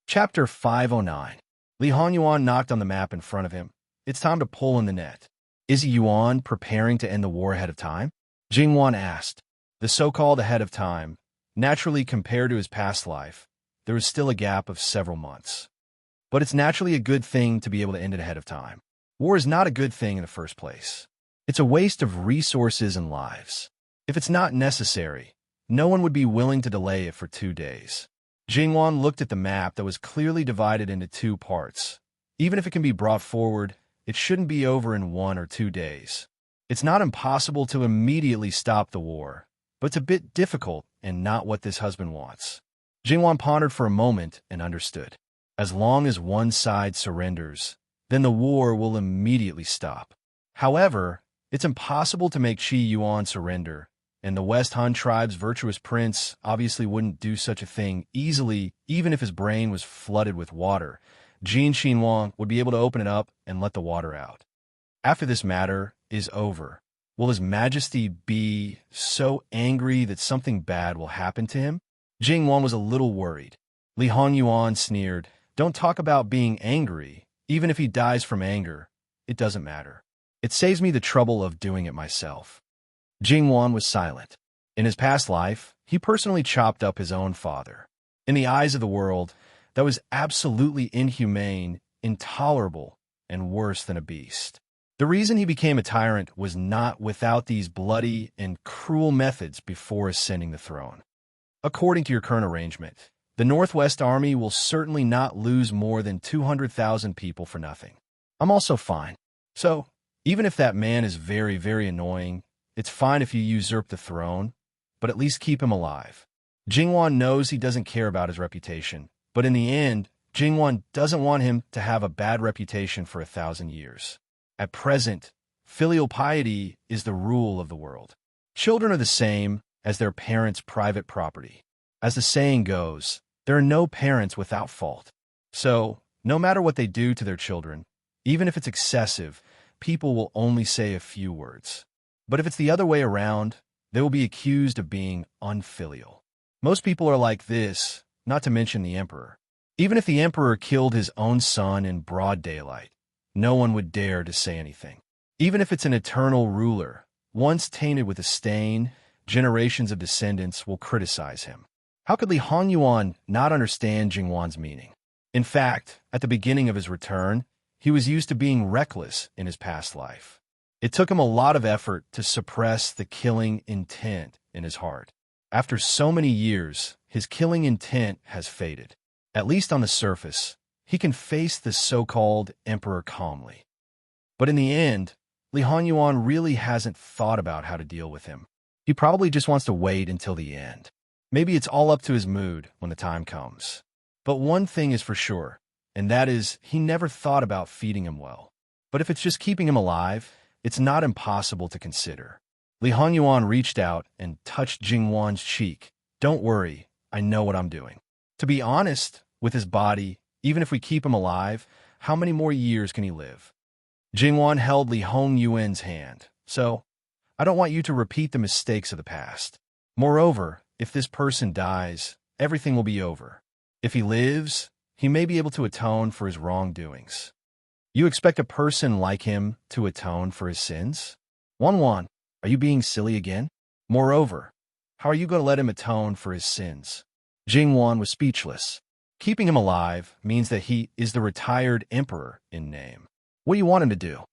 Chapter 509. Li Honyuan knocked on the map in front of him. It's time to pull in the net. Is Yuan preparing to end the war ahead of time? Jingwan asked. The so-called ahead of time, naturally compared to his past life, there was still a gap of several months. But it's naturally a good thing to be able to end it ahead of time. War is not a good thing in the first place. It's a waste of resources and lives. If it's not necessary, no one would be willing to delay it for 2 days. Jingwan looked at the map that was clearly divided into 2 parts. Even if it can be brought forward, it shouldn't be over in 1 or 2 days. It's not impossible to immediately stop the war, but it's a bit difficult and not what this husband wants. Jingwan pondered for a moment and understood. As long as one side surrenders, then the war will immediately stop. However, it's impossible to make Qi Yuan surrender, and the West Han tribe's virtuous prince obviously wouldn't do such a thing easily, even if his brain was flooded with water. Jin Xinhuang would be able to open it up and let the water out. After this matter is over, will His Majesty be so angry that something bad will happen to him? Jingwan was a little worried. Li Honyuan sneered, "Don't talk about being angry. Even if he dies from anger, it doesn't matter. It saves me the trouble of doing it myself." Jingwan was silent. In his past life, he personally chopped up his own father. In the eyes of the world, that was absolutely inhumane, intolerable, and worse than a beast. The reason he became a tyrant was not without these bloody and cruel methods before ascending the throne. According to your current arrangement, the Northwest Army will certainly not lose more than 200,000 people for nothing. I'm also fine. So, even if that man is very, very annoying, it's fine if you usurp the throne, but at least keep him alive. Jingwan knows he doesn't care about his reputation, but in the end, Jingwan doesn't want him to have a bad reputation for 1,000 years. At present, filial piety is the rule of the world. Children are the same as their parents' private property. As the saying goes, there are no parents without fault. So, no matter what they do to their children, even if it's excessive, people will only say a few words. But if it's the other way around, they will be accused of being unfilial. Most people are like this, not to mention the emperor. Even if the emperor killed his own son in broad daylight, no one would dare to say anything. Even if it's an eternal ruler, once tainted with a stain, generations of descendants will criticize him. How could Li Honyuan not understand Jingwan's meaning? In fact, at the beginning of his return, he was used to being reckless in his past life. It took him a lot of effort to suppress the killing intent in his heart. After so many years, his killing intent has faded. At least on the surface, he can face the so-called emperor calmly. But in the end, Li Honyuan really hasn't thought about how to deal with him. He probably just wants to wait until the end. Maybe it's all up to his mood when the time comes. But one thing is for sure, and that is he never thought about feeding him well. But if it's just keeping him alive, it's not impossible to consider. Li Honyuan reached out and touched Jingwan's cheek. "Don't worry, I know what I'm doing." To be honest, with his body, even if we keep him alive, how many more years can he live? Jingwan held Li Hongyuan's hand. "So, I don't want you to repeat the mistakes of the past. Moreover, if this person dies, everything will be over. If he lives, he may be able to atone for his wrongdoings." You expect a person like him to atone for his sins? Wanwan, are you being silly again? Moreover, how are you going to let him atone for his sins? Jingwan was speechless. Keeping him alive means that he is the retired emperor in name. What do you want him to do?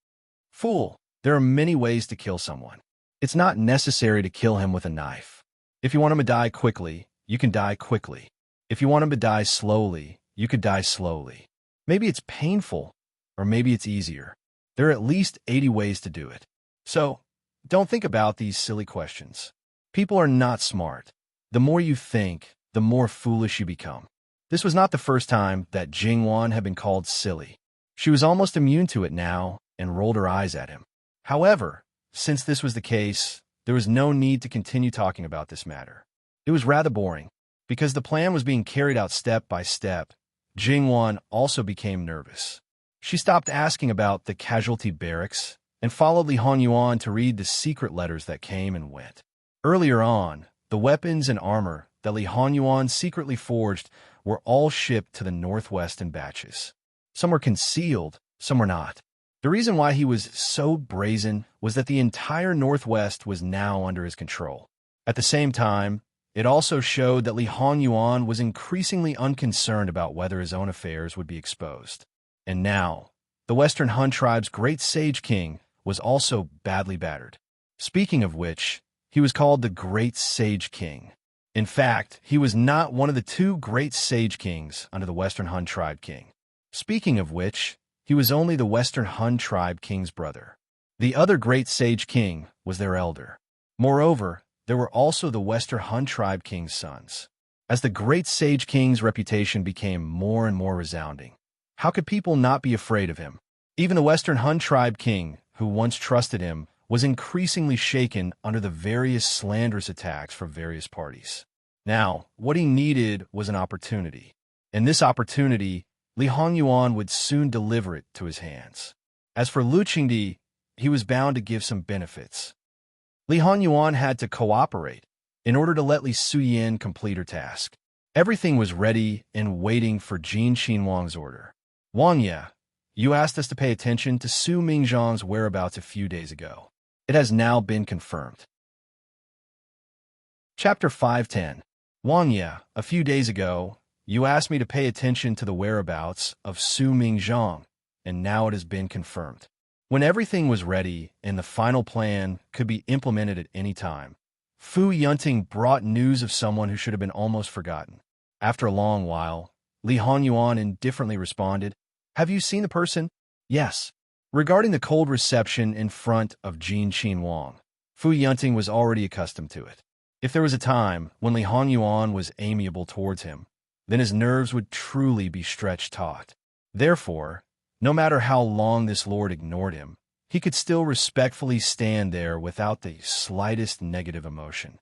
Fool, there are many ways to kill someone. It's not necessary to kill him with a knife. If you want him to die quickly, you can die quickly. If you want him to die slowly, you could die slowly. Maybe it's painful, or maybe it's easier. There are at least 80 ways to do it. So, don't think about these silly questions. People are not smart. The more you think, the more foolish you become. This was not the first time that Jingwan had been called silly. She was almost immune to it now and rolled her eyes at him. However, since this was the case, there was no need to continue talking about this matter. It was rather boring. Because the plan was being carried out step by step, Jingwan also became nervous. She stopped asking about the casualty barracks and followed Li Honyuan to read the secret letters that came and went. Earlier on, the weapons and armor that Li Honyuan secretly forged were all shipped to the northwest in batches. Some were concealed, some were not. The reason why he was so brazen was that the entire northwest was now under his control. At the same time, it also showed that Li Hongyuan was increasingly unconcerned about whether his own affairs would be exposed. And now, the Western Han tribe's great sage king was also badly battered. Speaking of which, he was called the Great Sage King. In fact, he was not one of the two great sage kings under the Western Han tribe king. Speaking of which, he was only the Western Han tribe king's brother. The other great sage king was their elder. Moreover, there were also the Western Han tribe king's sons. As the great sage king's reputation became more and more resounding, how could people not be afraid of him? Even the Western Han tribe king, who once trusted him, was increasingly shaken under the various slanderous attacks from various parties. Now, what he needed was an opportunity. And this opportunity, Li Hongyuan would soon deliver it to his hands. As for Lu Qingdi, he was bound to give some benefits. Li Hongyuan had to cooperate in order to let Li Suyin complete her task. Everything was ready and waiting for Jin Xinwang's order. Wang, you asked us to pay attention to Su Mingzhang's whereabouts a few days ago. It has now been confirmed. Chapter 510. Wang, a few days ago, you asked me to pay attention to the whereabouts of Su Mingzhang, and now it has been confirmed. When everything was ready and the final plan could be implemented at any time, Fu Yunting brought news of someone who should have been almost forgotten. After a long while, Li Hongyuan indifferently responded, "Have you seen the person?" "Yes." Regarding the cold reception in front of Jin Xinwang, Fu Yunting was already accustomed to it. If there was a time when Li Hongyuan was amiable towards him, then his nerves would truly be stretched taut. Therefore, no matter how long this lord ignored him, he could still respectfully stand there without the slightest negative emotion.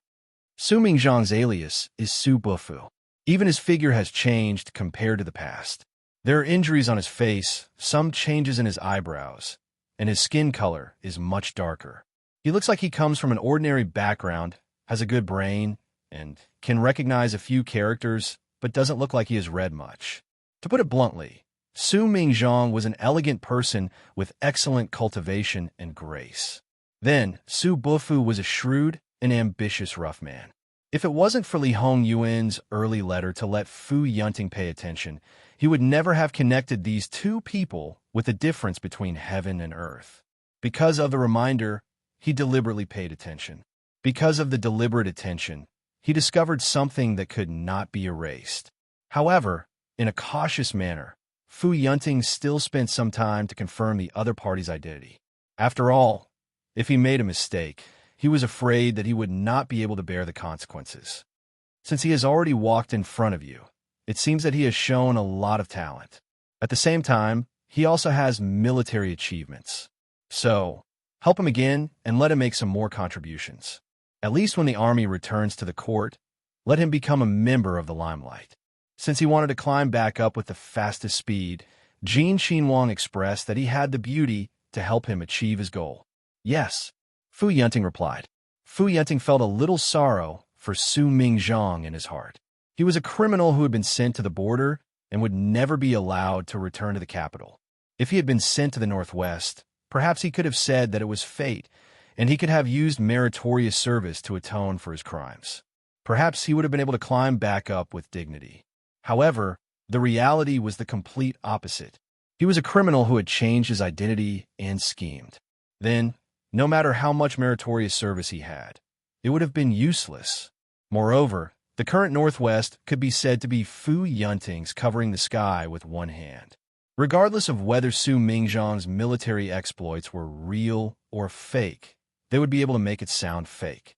Su Mingzhang's alias is Su Bufu. Even his figure has changed compared to the past. There are injuries on his face, some changes in his eyebrows, and his skin color is much darker. He looks like he comes from an ordinary background, has a good brain, and can recognize a few characters, but doesn't look like he has read much. To put it bluntly, Su Mingzhang was an elegant person with excellent cultivation and grace. Then, Su Bufu was a shrewd and ambitious rough man. If it wasn't for Li Hongyuan's early letter to let Fu Yunting pay attention, he would never have connected these two people with the difference between heaven and earth. Because of the reminder, he deliberately paid attention. Because of the deliberate attention, he discovered something that could not be erased. However, in a cautious manner, Fu Yunting still spent some time to confirm the other party's identity. After all, if he made a mistake, he was afraid that he would not be able to bear the consequences. Since he has already walked in front of you, it seems that he has shown a lot of talent. At the same time, he also has military achievements. So, help him again and let him make some more contributions. At least when the army returns to the court, let him become a member of the limelight. Since he wanted to climb back up with the fastest speed, Jin Xinwang expressed that he had the beauty to help him achieve his goal. Yes, Fu Yunting replied. Fu Yunting felt a little sorrow for Su Mingzhang in his heart. He was a criminal who had been sent to the border and would never be allowed to return to the capital. If he had been sent to the northwest, perhaps he could have said that it was fate, and he could have used meritorious service to atone for his crimes. Perhaps he would have been able to climb back up with dignity. However, the reality was the complete opposite. He was a criminal who had changed his identity and schemed. Then, no matter how much meritorious service he had, it would have been useless. Moreover, the current Northwest could be said to be Fu Yunting's covering the sky with one hand. Regardless of whether Su Mingzhang's military exploits were real or fake, they would be able to make it sound fake.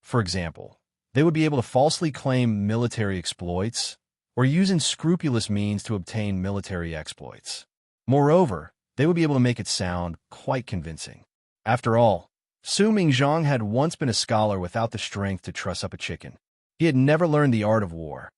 For example, they would be able to falsely claim military exploits or use unscrupulous means to obtain military exploits. Moreover, they would be able to make it sound quite convincing. After all, Su Mingzhang had once been a scholar without the strength to truss up a chicken. He had never learned the art of war,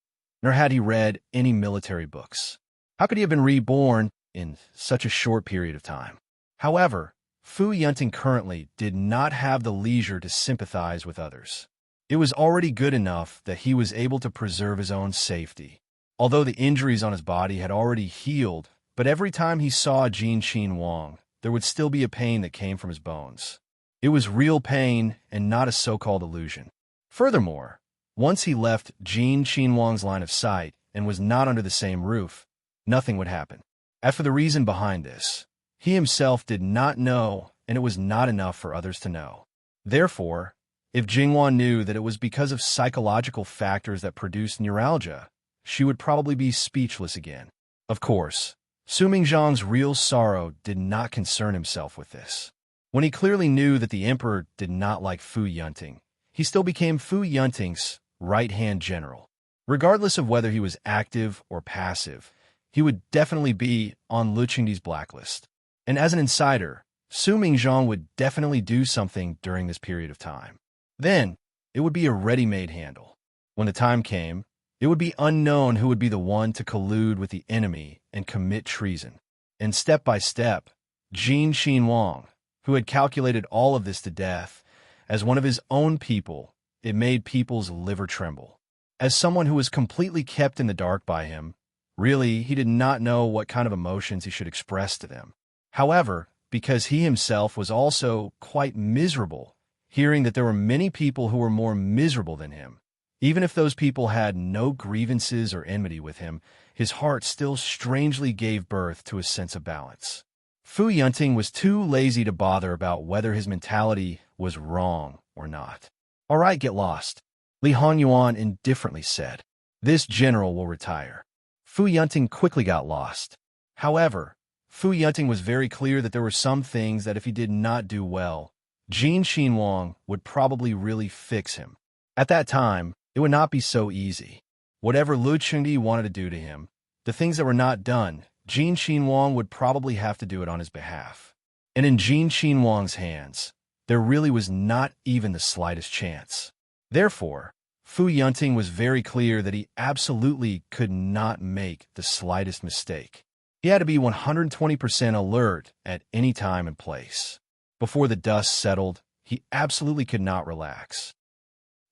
nor had he read any military books. How could he have been reborn in such a short period of time? However, Fu Yunting currently did not have the leisure to sympathize with others. It was already good enough that he was able to preserve his own safety. Although the injuries on his body had already healed, but every time he saw Jin Wang, there would still be a pain that came from his bones. It was real pain and not a so-called illusion. Furthermore, once he left Jin Wang's line of sight and was not under the same roof, nothing would happen. As for the reason behind this, he himself did not know, and it was not enough for others to know. Therefore, if Jingwan knew that it was because of psychological factors that produced neuralgia, she would probably be speechless again. Of course, Su Mingzhang's real sorrow did not concern himself with this. When he clearly knew that the emperor did not like Fu Yunting, he still became Fu Yunting's right-hand general. Regardless of whether he was active or passive, he would definitely be on Lu Qingdi's blacklist. And as an insider, Su Mingzhang would definitely do something during this period of time. Then, it would be a ready-made handle. When the time came, it would be unknown who would be the one to collude with the enemy and commit treason. And step by step, Jin Wang, who had calculated all of this to death, as one of his own people, it made people's liver tremble. As someone who was completely kept in the dark by him, really, he did not know what kind of emotions he should express to them. However, because he himself was also quite miserable, hearing that there were many people who were more miserable than him, even if those people had no grievances or enmity with him, his heart still strangely gave birth to a sense of balance. Fu Yunting was too lazy to bother about whether his mentality was wrong or not. "All right, get lost," Li Honyuan indifferently said. "This general will retire." Fu Yunting quickly got lost. However, Fu Yunting was very clear that there were some things that if he did not do well, Jin Wang would probably really fix him. At that time, it would not be so easy. Whatever Lu Qingdi wanted to do to him, the things that were not done, Jin Wang would probably have to do it on his behalf. And in Jin Wang's hands, there really was not even the slightest chance. Therefore, Fu Yunting was very clear that he absolutely could not make the slightest mistake. He had to be 120% alert at any time and place. Before the dust settled, he absolutely could not relax.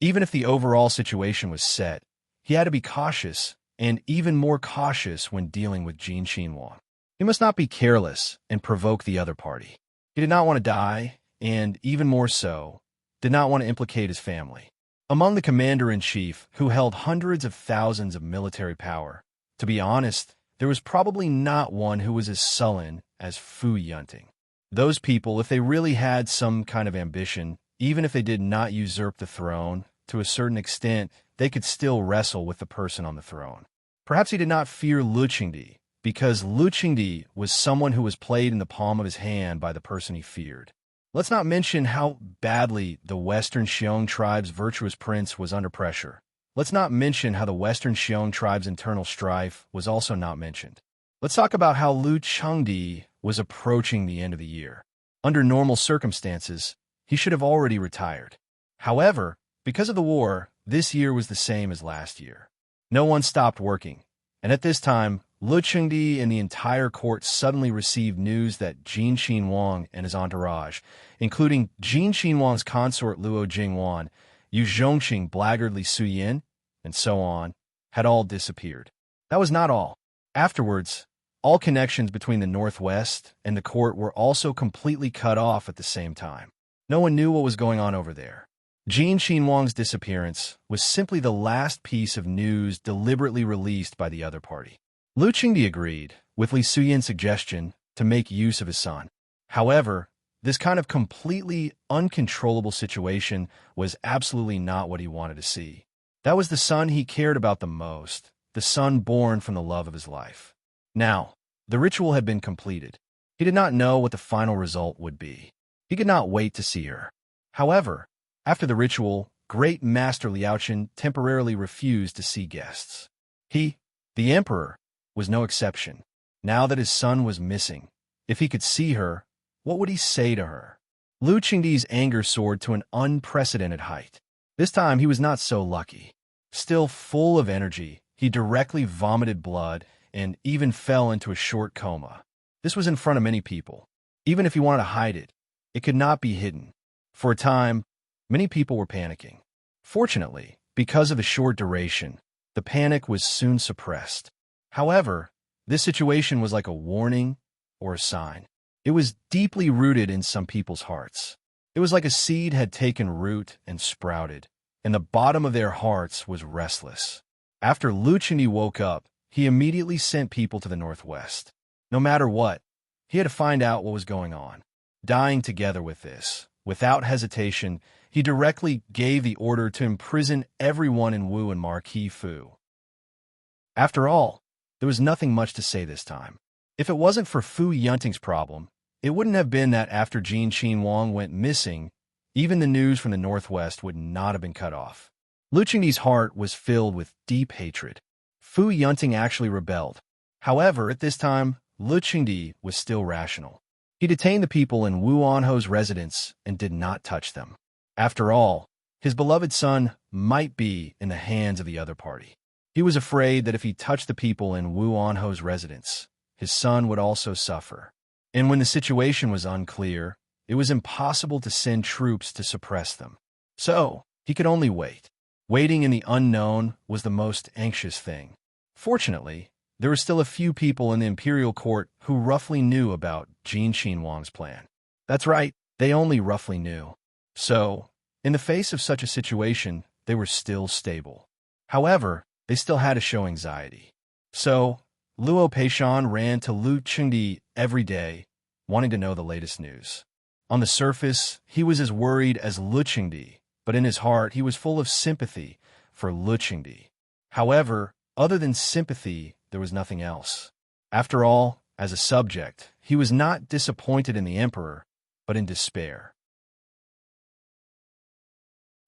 Even if the overall situation was set, he had to be cautious, and even more cautious when dealing with Jin Wang. He must not be careless and provoke the other party. He did not want to die, and even more so, did not want to implicate his family. Among the commander-in-chief, who held hundreds of thousands of military power, to be honest, there was probably not one who was as sullen as Fu Yunting. Those people, if they really had some kind of ambition, even if they did not usurp the throne, to a certain extent, they could still wrestle with the person on the throne. Perhaps he did not fear Lu Qingdi, because Lu Qingdi was someone who was played in the palm of his hand by the person he feared. Let's not mention how badly the Western Xiong tribe's virtuous prince was under pressure. Let's not mention how the Western Xiong tribe's internal strife was also not mentioned. Let's talk about how Lu Qingdi was approaching the end of the year. Under normal circumstances, he should have already retired. However, because of the war, this year was the same as last year. No one stopped working, and at this time, Lu Qingdi and the entire court suddenly received news that Jin Wang and his entourage, including Jin Wang's consort Luo Jingwan, Yu Zhongqing blackguard Li Suyin, and so on, had all disappeared. That was not all. Afterwards, all connections between the Northwest and the court were also completely cut off at the same time. No one knew what was going on over there. Jin Wang's disappearance was simply the last piece of news deliberately released by the other party. Lu Qingdi agreed, with Li Suyin's suggestion, to make use of his son. However, this kind of completely uncontrollable situation was absolutely not what he wanted to see. That was the son he cared about the most, the son born from the love of his life. Now, the ritual had been completed. He did not know what the final result would be. He could not wait to see her. However, after the ritual, Great Master Liaochen temporarily refused to see guests. He, the emperor, was no exception. Now that his son was missing, if he could see her, what would he say to her? Lu Qingdi's anger soared to an unprecedented height. This time he was not so lucky. Still full of energy, he directly vomited blood and even fell into a short coma. This was in front of many people. Even if he wanted to hide it, it could not be hidden. For a time, many people were panicking. Fortunately, because of the short duration, the panic was soon suppressed. However, this situation was like a warning or a sign. It was deeply rooted in some people's hearts. It was like a seed had taken root and sprouted, and the bottom of their hearts was restless. After Luchini woke up, he immediately sent people to the northwest. No matter what, he had to find out what was going on. Dying together with this, without hesitation, he directly gave the order to imprison everyone in Wu and Marquis Fu. After all, there was nothing much to say this time. If it wasn't for Fu Yunting's problem, it wouldn't have been that after Jin Qinhuang went missing, even the news from the northwest would not have been cut off. Luchini's heart was filled with deep hatred. Fu Yunting actually rebelled. However, at this time, Luchindi was still rational. He detained the people in Wu Anho's residence and did not touch them. After all, his beloved son might be in the hands of the other party. He was afraid that if he touched the people in Wu Anho's residence, his son would also suffer. And when the situation was unclear, it was impossible to send troops to suppress them. So, he could only wait. Waiting in the unknown was the most anxious thing. Fortunately, there were still a few people in the imperial court who roughly knew about Jin Qinhuang's plan. That's right, they only roughly knew. So, in the face of such a situation, they were still stable. However, they still had to show anxiety. So, Luo Peishan ran to Lu Chengdi every day, wanting to know the latest news. On the surface, he was as worried as Lu Chengdi, but in his heart he was full of sympathy for Lu Chengdi. However, other than sympathy, there was nothing else. After all, as a subject, he was not disappointed in the emperor, but in despair.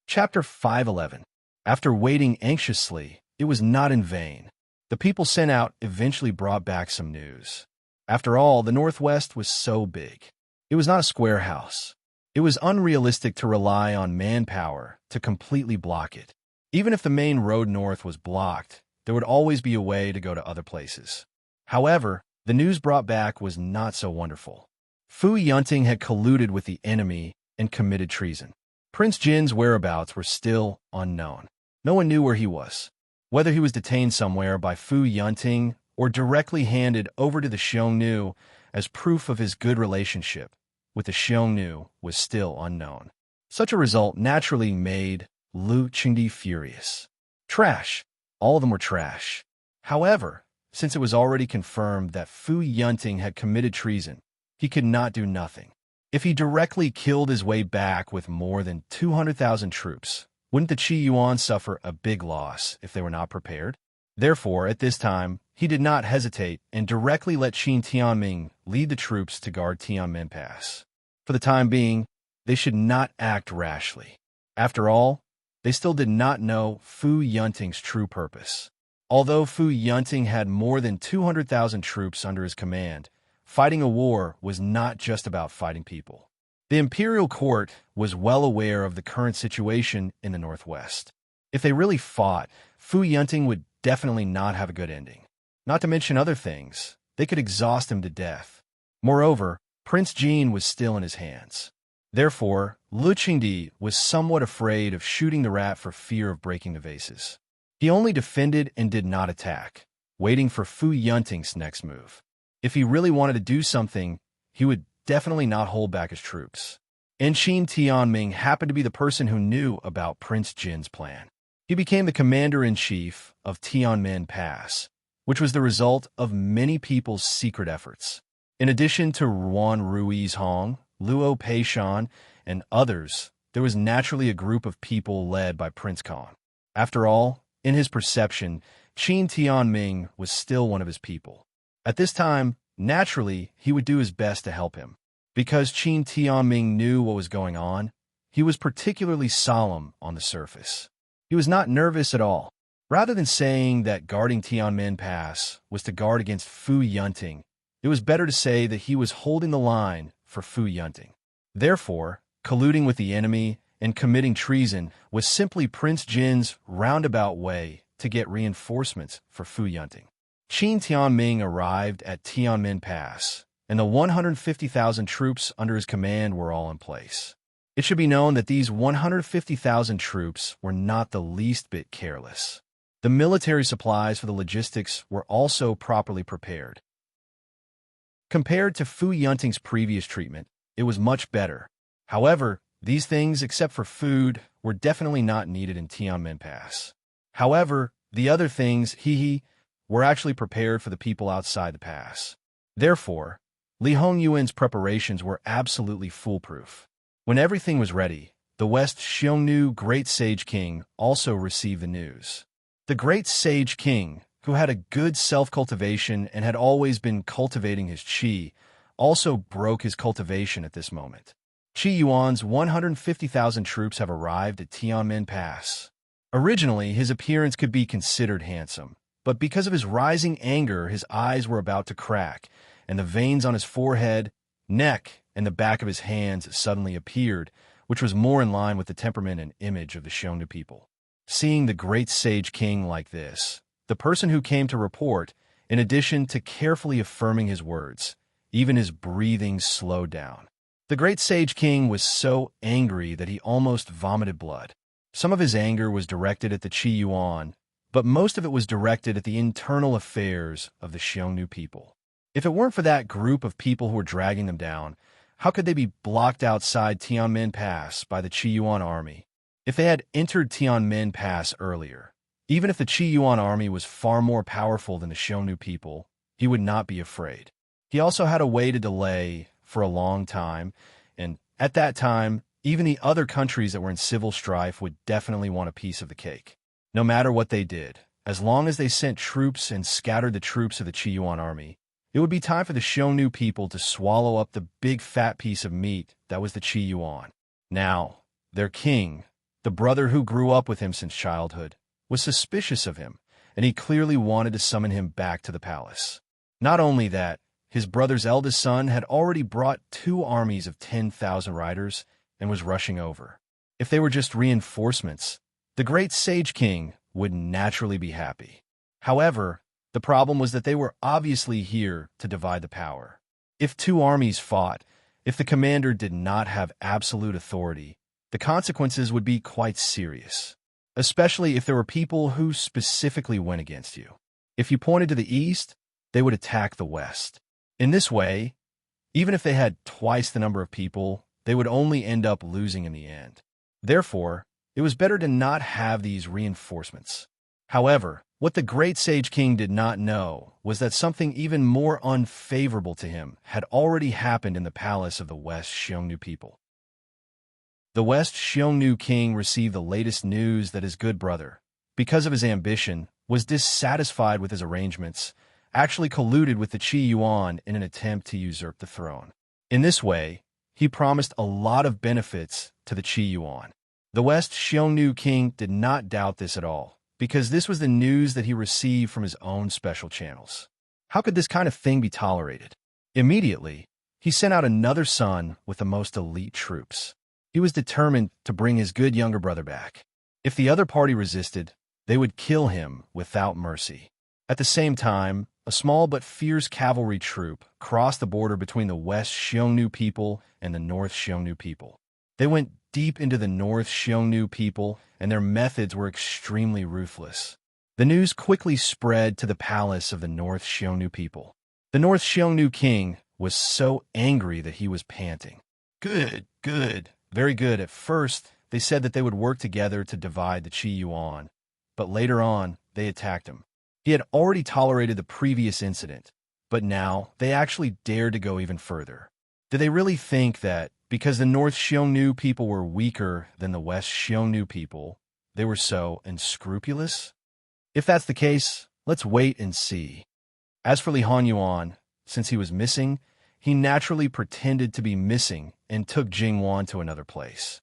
Chapter 511. After waiting anxiously, it was not in vain. The people sent out eventually brought back some news. After all, the Northwest was so big. It was not a square house. It was unrealistic to rely on manpower to completely block it. Even if the main road north was blocked, there would always be a way to go to other places. However, the news brought back was not so wonderful. Fu Yunting had colluded with the enemy and committed treason. Prince Jin's whereabouts were still unknown. No one knew where he was. Whether he was detained somewhere by Fu Yunting or directly handed over to the Xiongnu as proof of his good relationship with the Xiongnu was still unknown. Such a result naturally made Lu Chengdi furious. Trash. All of them were trash. However, since it was already confirmed that Fu Yunting had committed treason, he could not do nothing. If he directly killed his way back with more than 200,000 troops, wouldn't the Qi Yuan suffer a big loss if they were not prepared? Therefore, at this time, he did not hesitate and directly let Qin Tianming lead the troops to guard Tianmen Pass. For the time being, they should not act rashly. After all, they still did not know Fu Yunting's true purpose. Although Fu Yunting had more than 200,000 troops under his command, fighting a war was not just about fighting people. The imperial court was well aware of the current situation in the Northwest. If they really fought, Fu Yunting would definitely not have a good ending. Not to mention other things, they could exhaust him to death. Moreover, Prince Jin was still in his hands. Therefore, Lu Chengdi was somewhat afraid of shooting the rat for fear of breaking the vases. He only defended and did not attack, waiting for Fu Yunting's next move. If he really wanted to do something, he would definitely not hold back his troops. And Qin Tianming happened to be the person who knew about Prince Jin's plan. He became the commander-in-chief of Tianmen Pass, which was the result of many people's secret efforts. In addition to Ruan Ruiz Hong, Luo Peishan, and others, there was naturally a group of people led by Prince Kong. After all, in his perception, Qin Tianming was still one of his people. At this time, naturally, he would do his best to help him. Because Qin Tianming knew what was going on, he was particularly solemn on the surface. He was not nervous at all. Rather than saying that guarding Tianmen Pass was to guard against Fu Yunting, it was better to say that he was holding the line for Fu Yunting. Therefore, colluding with the enemy and committing treason was simply Prince Jin's roundabout way to get reinforcements for Fu Yunting. Qin Tianming arrived at Tianmen Pass, and the 150,000 troops under his command were all in place. It should be known that these 150,000 troops were not the least bit careless. The military supplies for the logistics were also properly prepared. Compared to Fu Yunting's previous treatment, it was much better. However, these things, except for food, were definitely not needed in Tianmen Pass. However, the other things, were actually prepared for the people outside the pass. Therefore, Li Hongyuan's preparations were absolutely foolproof. When everything was ready, the West Xiongnu Great Sage King also received the news. The Great Sage King, who had a good self-cultivation and had always been cultivating his qi, also broke his cultivation at this moment. Qi Yuan's 150,000 troops have arrived at Tianmen Pass. Originally, his appearance could be considered handsome, but because of his rising anger, his eyes were about to crack, and the veins on his forehead, neck, and the back of his hands suddenly appeared, which was more in line with the temperament and image of the Xiongnu people. Seeing the Great Sage King like this, the person who came to report, in addition to carefully affirming his words, even his breathing slowed down. The Great Sage King was so angry that he almost vomited blood. Some of his anger was directed at the Qi Yuan, but most of it was directed at the internal affairs of the Xiongnu people. If it weren't for that group of people who were dragging them down, how could they be blocked outside Tianmen Pass by the Qi Yuan army? If they had entered Tianmen Pass earlier, even if the Qi Yuan army was far more powerful than the Xiongnu people, he would not be afraid. He also had a way to delay for a long time, and at that time, even the other countries that were in civil strife would definitely want a piece of the cake. No matter what they did, as long as they sent troops and scattered the troops of the Qi Yuan army, it would be time for the Xiongnu people to swallow up the big fat piece of meat that was the Qi Yuan. Now, their king, the brother who grew up with him since childhood, was suspicious of him, and he clearly wanted to summon him back to the palace. Not only that, his brother's eldest son had already brought 2 armies of 10,000 riders and was rushing over. If they were just reinforcements, the Great Sage King would naturally be happy. However, the problem was that they were obviously here to divide the power. If 2 armies fought, if the commander did not have absolute authority, the consequences would be quite serious, especially if there were people who specifically went against you. If you pointed to the east, they would attack the west. In this way, even if they had twice the number of people, they would only end up losing in the end. Therefore, it was better to not have these reinforcements. However, what the Great Sage King did not know was that something even more unfavorable to him had already happened in the palace of the West Xiongnu people. The West Xiongnu king received the latest news that his good brother, because of his ambition, was dissatisfied with his arrangements, actually colluded with the Qi Yuan in an attempt to usurp the throne. In this way, he promised a lot of benefits to the Qi Yuan. The West Xiongnu king did not doubt this at all, because this was the news that he received from his own special channels. How could this kind of thing be tolerated? Immediately, he sent out another son with the most elite troops. He was determined to bring his good younger brother back. If the other party resisted, they would kill him without mercy. At the same time, a small but fierce cavalry troop crossed the border between the West Xiongnu people and the North Xiongnu people. They went deep into the North Xiongnu people, and their methods were extremely ruthless. The news quickly spread to the palace of the North Xiongnu people. The North Xiongnu king was so angry that he was panting. Good, very good. At first, they said that they would work together to divide the Qi Yuan, but later on, they attacked him. He had already tolerated the previous incident, but now they actually dared to go even further. Did they really think that, because the North Xiongnu people were weaker than the West Xiongnu people, they were so unscrupulous? If that's the case, let's wait and see. As for Li Honyuan, since he was missing, he naturally pretended to be missing and took Jingwan to another place.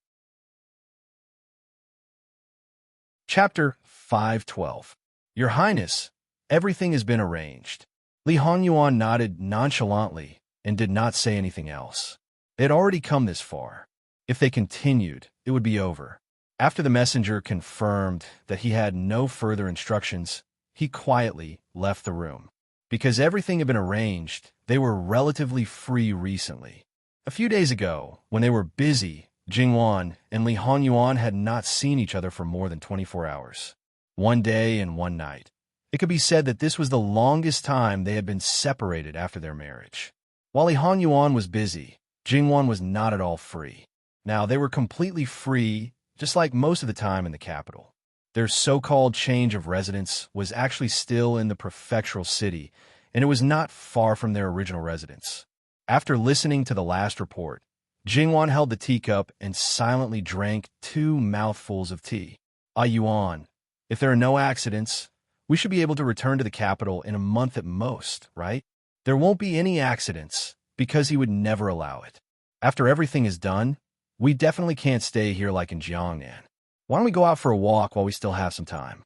Chapter 512. Your Highness, everything has been arranged. Li Honyuan nodded nonchalantly and did not say anything else. They had already come this far. If they continued, it would be over. After the messenger confirmed that he had no further instructions, he quietly left the room. Because everything had been arranged, they were relatively free recently. A few days ago, when they were busy, Jingwan and Li Honyuan had not seen each other for more than 24 hours. one day and one night. It could be said that this was the longest time they had been separated after their marriage. While Li Honyuan was busy, Jingwan was not at all free. Now, they were completely free, just like most of the time in the capital. Their so-called change of residence was actually still in the prefectural city, and it was not far from their original residence. After listening to the last report, Jingwan held the teacup and silently drank 2 mouthfuls of tea. Yuan, if there are no accidents, we should be able to return to the capital in a month at most, right? There won't be any accidents, because he would never allow it. After everything is done, we definitely can't stay here like in Jiangnan. Why don't we go out for a walk while we still have some time?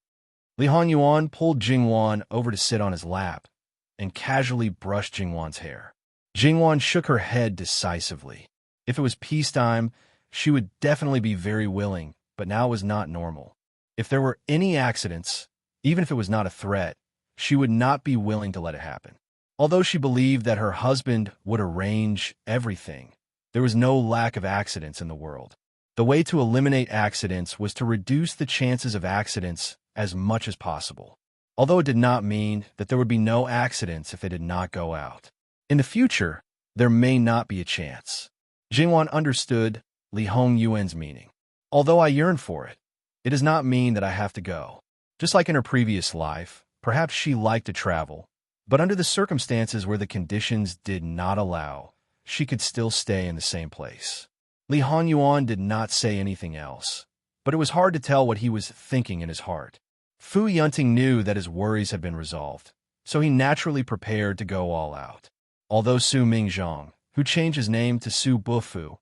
Li Honyuan pulled Jingwan over to sit on his lap and casually brushed Jingwan's hair. Jingwan shook her head decisively. If it was peacetime, she would definitely be very willing, but now it was not normal. If there were any accidents, even if it was not a threat, she would not be willing to let it happen. Although she believed that her husband would arrange everything, there was no lack of accidents in the world. The way to eliminate accidents was to reduce the chances of accidents as much as possible, although it did not mean that there would be no accidents if they did not go out. In the future, there may not be a chance. Jingwan understood Li Hongyuan's meaning. Although I yearn for it, it does not mean that I have to go. Just like in her previous life, perhaps she liked to travel, but under the circumstances where the conditions did not allow, she could still stay in the same place. Li Honyuan did not say anything else, but it was hard to tell what he was thinking in his heart. Fu Yunting knew that his worries had been resolved, so he naturally prepared to go all out. Although Su Mingzhong, who changed his name to Su Bufu,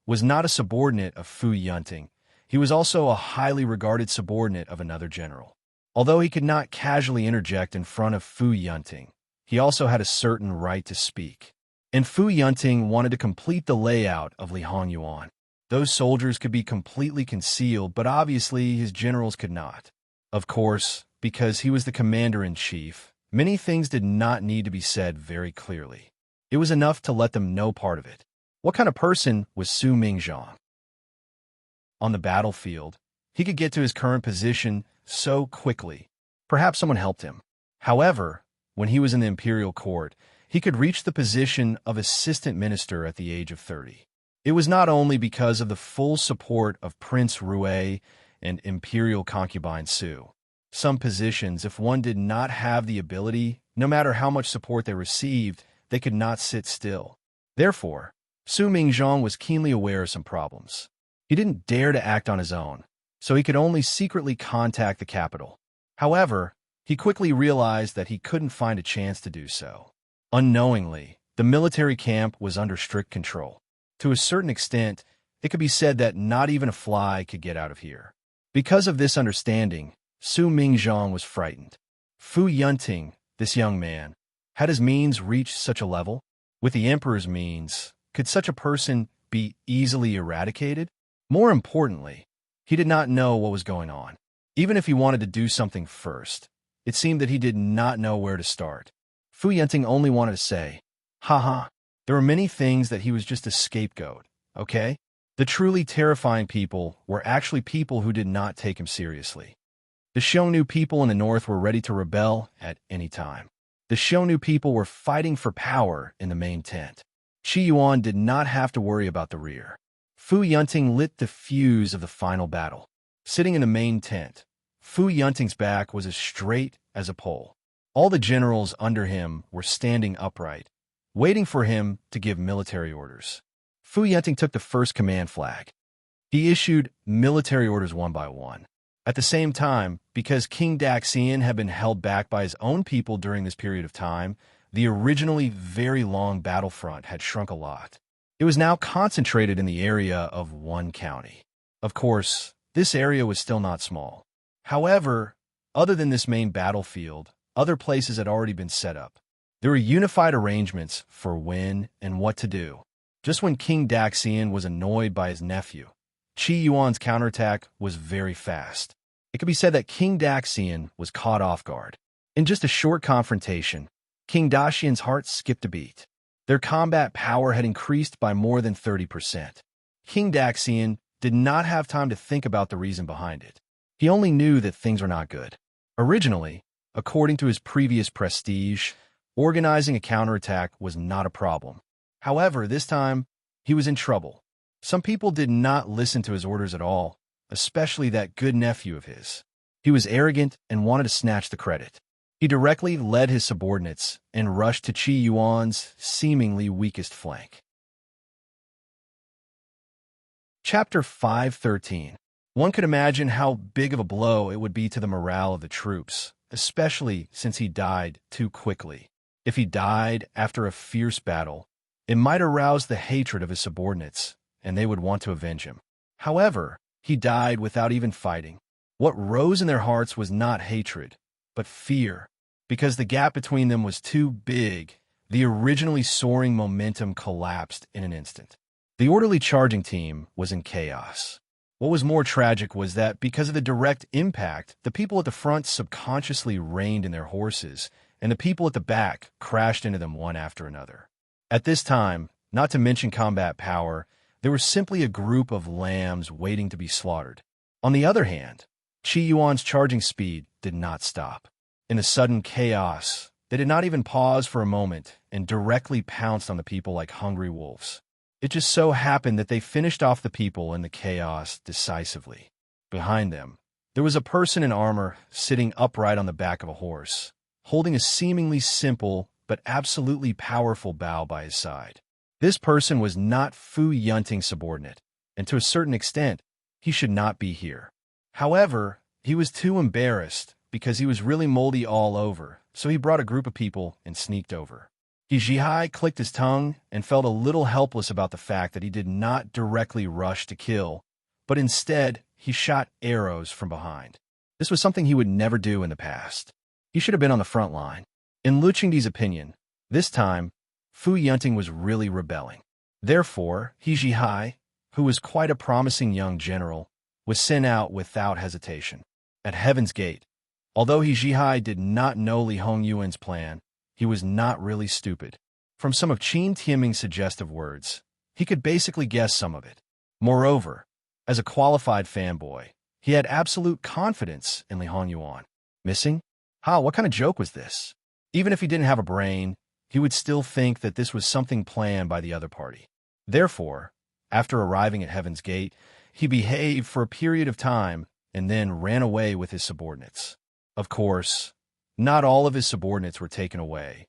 was not a subordinate of Fu Yunting, he was also a highly regarded subordinate of another general. Although he could not casually interject in front of Fu Yunting, he also had a certain right to speak. And Fu Yunting wanted to complete the layout of Li Honyuan. Those soldiers could be completely concealed, but obviously his generals could not. Of course, because he was the commander-in-chief, many things did not need to be said very clearly. It was enough to let them know part of it. What kind of person was Su Mingzhong? On the battlefield, he could get to his current position so quickly. Perhaps someone helped him. However, when he was in the imperial court, he could reach the position of assistant minister at the age of 30. It was not only because of the full support of Prince Rue and imperial concubine Su. Some positions, if one did not have the ability, no matter how much support they received, they could not sit still. Therefore, Su Mingzhong was keenly aware of some problems. He didn't dare to act on his own, so he could only secretly contact the capital. However, he quickly realized that he couldn't find a chance to do so. Unknowingly, the military camp was under strict control. To a certain extent, it could be said that not even a fly could get out of here. Because of this understanding, Su Mingzhong was frightened. Fu Yunting, this young man, had his means reached such a level? With the emperor's means, could such a person be easily eradicated? More importantly, he did not know what was going on. Even if he wanted to do something first, it seemed that he did not know where to start. Fu Yunting only wanted to say, haha, there were many things that he was just a scapegoat, okay? The truly terrifying people were actually people who did not take him seriously. The Xiongnu people in the north were ready to rebel at any time. The Xiongnu people were fighting for power in the main tent. Qi Yuan did not have to worry about the rear. Fu Yunting lit the fuse of the final battle. Sitting in the main tent, Fu Yunting's back was as straight as a pole. All the generals under him were standing upright, waiting for him to give military orders. Fu Yunting took the first command flag. He issued military orders one by one. At the same time, because King Daxian had been held back by his own people during this period of time, the originally very long battlefront had shrunk a lot. It was now concentrated in the area of one county. Of course, this area was still not small. However, other than this main battlefield, other places had already been set up. There were unified arrangements for when and what to do. Just when King Daxian was annoyed by his nephew, Qi Yuan's counterattack was very fast. It could be said that King Daxian was caught off guard. In just a short confrontation, King Daxian's heart skipped a beat. Their combat power had increased by more than 30%. King Daxian did not have time to think about the reason behind it. He only knew that things were not good. Originally, according to his previous prestige, organizing a counterattack was not a problem. However, this time, he was in trouble. Some people did not listen to his orders at all, especially that good nephew of his. He was arrogant and wanted to snatch the credit. He directly led his subordinates and rushed to Qi Yuan's seemingly weakest flank. Chapter 513. One could imagine how big of a blow it would be to the morale of the troops, especially since he died too quickly. If he died after a fierce battle, it might arouse the hatred of his subordinates, and they would want to avenge him. However, he died without even fighting. What rose in their hearts was not hatred, but fear. Because the gap between them was too big, the originally soaring momentum collapsed in an instant. The orderly charging team was in chaos. What was more tragic was that because of the direct impact, the people at the front subconsciously reined in their horses, and the people at the back crashed into them one after another. At this time, not to mention combat power, there was simply a group of lambs waiting to be slaughtered. On the other hand, Qi Yuan's charging speed did not stop. In the sudden chaos, they did not even pause for a moment and directly pounced on the people like hungry wolves. It just so happened that they finished off the people in the chaos decisively. Behind them, there was a person in armor sitting upright on the back of a horse, holding a seemingly simple but absolutely powerful bow by his side. This person was not Fu Yunting's subordinate, and to a certain extent, he should not be here. However, he was too embarrassed because he was really moldy all over, so he brought a group of people and sneaked over. He Jihai clicked his tongue and felt a little helpless about the fact that he did not directly rush to kill, but instead he shot arrows from behind. This was something he would never do in the past. He should have been on the front line. In Lu Qingdi's opinion, this time, Fu Yunting was really rebelling. Therefore, He Jihai, who was quite a promising young general, was sent out without hesitation. At Heaven's Gate, although He Jihai did not know Li Hongyuan's plan, he was not really stupid. From some of Qin Tianming's suggestive words, he could basically guess some of it. Moreover, as a qualified fanboy, he had absolute confidence in Li Hongyuan. Missing? What kind of joke was this? Even if he didn't have a brain, he would still think that this was something planned by the other party. Therefore, after arriving at Heaven's Gate, he behaved for a period of time and then ran away with his subordinates. Of course, not all of his subordinates were taken away,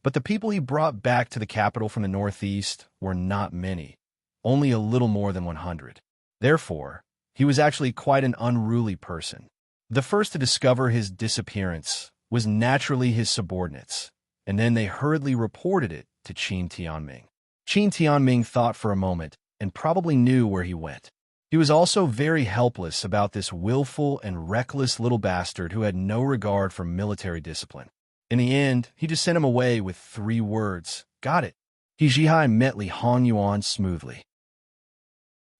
but the people he brought back to the capital from the northeast were not many, only a little more than 100. Therefore, he was actually quite an unruly person. The first to discover his disappearance was naturally his subordinates, and then they hurriedly reported it to Qin Tianming. Qin Tianming thought for a moment and probably knew where he went. He was also very helpless about this willful and reckless little bastard who had no regard for military discipline. In the end, he just sent him away with 3 words. Got it. He Jihai met Li Hongyuan smoothly.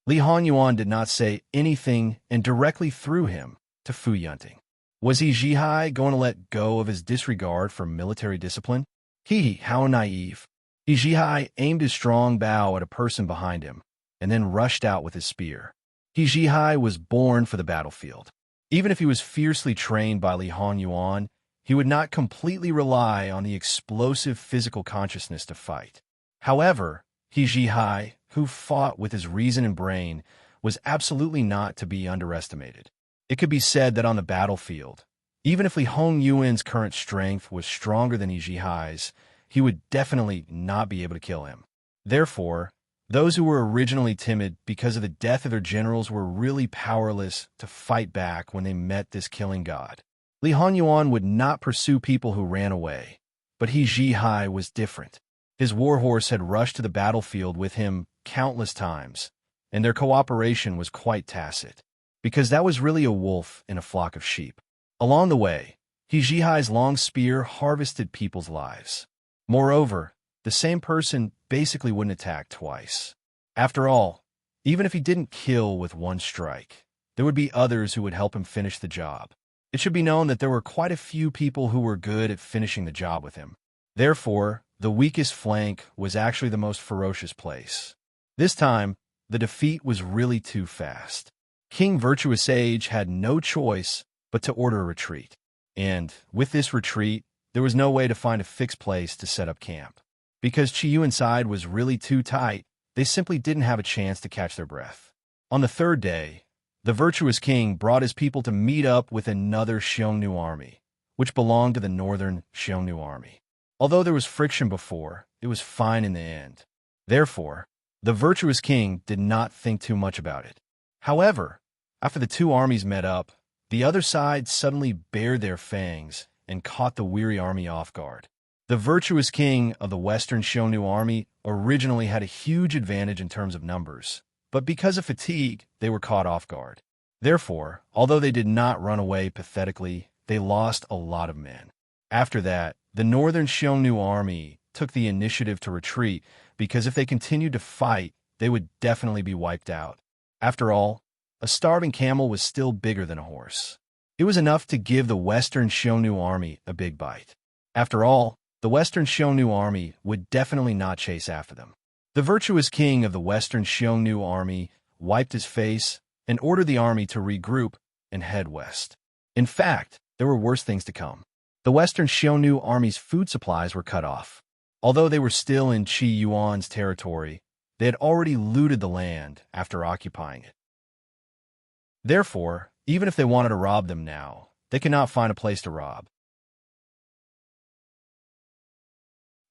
Li Hongyuan did not say anything and directly threw him to Fu Yunting. Was He Jihai going to let go of his disregard for military discipline? How naive. He Jihai aimed his strong bow at a person behind him, and then rushed out with his spear. He Jihai was born for the battlefield. Even if he was fiercely trained by Li Hongyuan, he would not completely rely on the explosive physical consciousness to fight. However, He Jihai, who fought with his reason and brain, was absolutely not to be underestimated. It could be said that on the battlefield, even if Li Hongyuan's current strength was stronger than He Jihai's, he would definitely not be able to kill him. Therefore, those who were originally timid because of the death of their generals were really powerless to fight back when they met this killing god. Li Hongyuan would not pursue people who ran away, but He Jihai was different. His warhorse had rushed to the battlefield with him countless times, and their cooperation was quite tacit, because that was really a wolf in a flock of sheep. Along the way, He Jihai's long spear harvested people's lives. Moreover, the same person basically wouldn't attack twice. After all, even if he didn't kill with one strike, there would be others who would help him finish the job. It should be known that there were quite a few people who were good at finishing the job with him. Therefore, the weakest flank was actually the most ferocious place. This time, the defeat was really too fast. King Virtuous Sage had no choice but to order a retreat. And with this retreat, there was no way to find a fixed place to set up camp. Because Qiyuan's side was really too tight, they simply didn't have a chance to catch their breath. On the third day, the virtuous king brought his people to meet up with another Xiongnu army, which belonged to the northern Xiongnu army. Although there was friction before, it was fine in the end. Therefore, the virtuous king did not think too much about it. However, after the two armies met up, the other side suddenly bared their fangs and caught the weary army off guard. The virtuous king of the western Xiongnu army originally had a huge advantage in terms of numbers, but because of fatigue, they were caught off guard. Therefore, although they did not run away pathetically, they lost a lot of men. After that, the northern Xiongnu army took the initiative to retreat because if they continued to fight, they would definitely be wiped out. After all, a starving camel was still bigger than a horse. It was enough to give the western Xiongnu army a big bite. After all, the western Xiongnu army would definitely not chase after them. The virtuous king of the western Xiongnu army wiped his face and ordered the army to regroup and head west. In fact, there were worse things to come. The western Xiongnu army's food supplies were cut off. Although they were still in Qi Yuan's territory, they had already looted the land after occupying it. Therefore, even if they wanted to rob them now, they could not find a place to rob.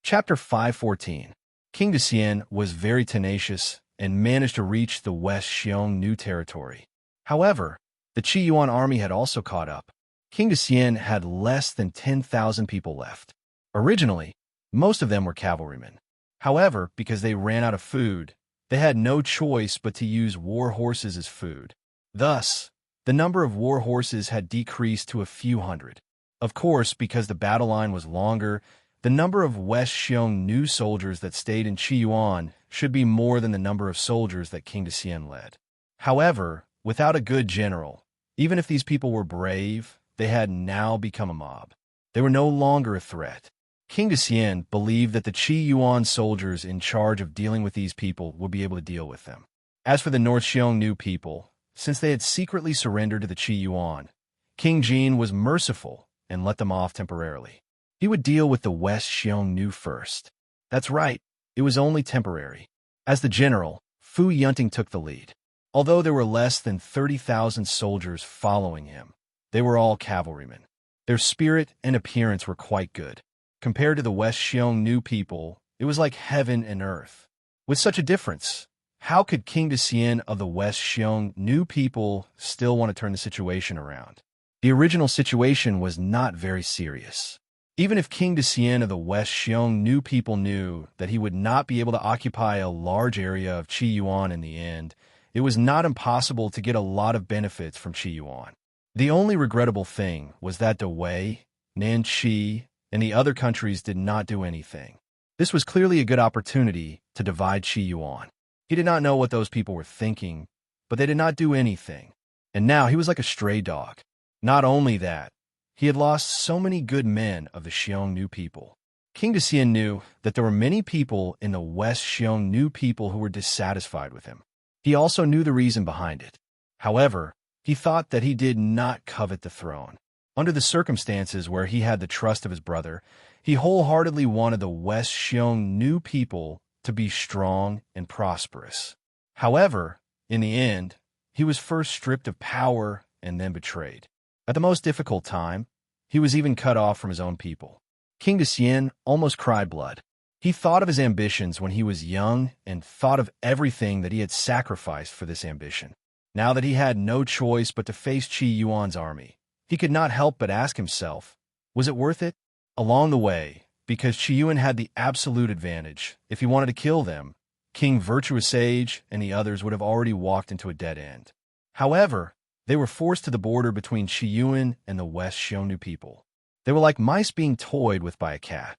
Chapter 514. King Dexian was very tenacious and managed to reach the West Xiongnu territory. However, the Qi Yuan army had also caught up. King Dexian had less than 10,000 people left. Originally, most of them were cavalrymen. However, because they ran out of food, they had no choice but to use war horses as food. Thus, the number of war horses had decreased to a few hundred. Of course, because the battle line was longer, the number of West Xiongnu soldiers that stayed in Qi Yuan should be more than the number of soldiers that King Dexian led. However, without a good general, even if these people were brave, they had now become a mob. They were no longer a threat. King Dexian believed that the Qi Yuan soldiers in charge of dealing with these people would be able to deal with them. As for the North Xiongnu people, since they had secretly surrendered to the Qi Yuan, King Jin was merciful and let them off temporarily. He would deal with the West Xiongnu first. That's right, it was only temporary. As the general, Fu Yunting took the lead. Although there were less than 30,000 soldiers following him, they were all cavalrymen. Their spirit and appearance were quite good. Compared to the West Xiongnu people, it was like heaven and earth. With such a difference, how could King Dexian of the West Xiongnu people still want to turn the situation around? The original situation was not very serious. Even if King Dexian of the West Xiongnu people knew that he would not be able to occupy a large area of Qi Yuan in the end, it was not impossible to get a lot of benefits from Qi Yuan. The only regrettable thing was that the Wei, Nanqi, and the other countries did not do anything. This was clearly a good opportunity to divide Qi Yuan. He did not know what those people were thinking, but they did not do anything. And now he was like a stray dog. Not only that, he had lost so many good men of the Xiongnu people. King Dexian knew that there were many people in the West Xiongnu people who were dissatisfied with him. He also knew the reason behind it. However, he thought that he did not covet the throne. Under the circumstances where he had the trust of his brother, he wholeheartedly wanted the West Xiongnu people to be strong and prosperous. However, in the end, he was first stripped of power and then betrayed. At the most difficult time, he was even cut off from his own people. King Dexian almost cried blood. He thought of his ambitions when he was young and thought of everything that he had sacrificed for this ambition. Now that he had no choice but to face Qi Yuan's army, he could not help but ask himself, was it worth it? Along the way, because Qi Yuan had the absolute advantage, if he wanted to kill them, King Virtuous Sage and the others would have already walked into a dead end. However, they were forced to the border between Qi Yuan and the West Xiongnu people. They were like mice being toyed with by a cat.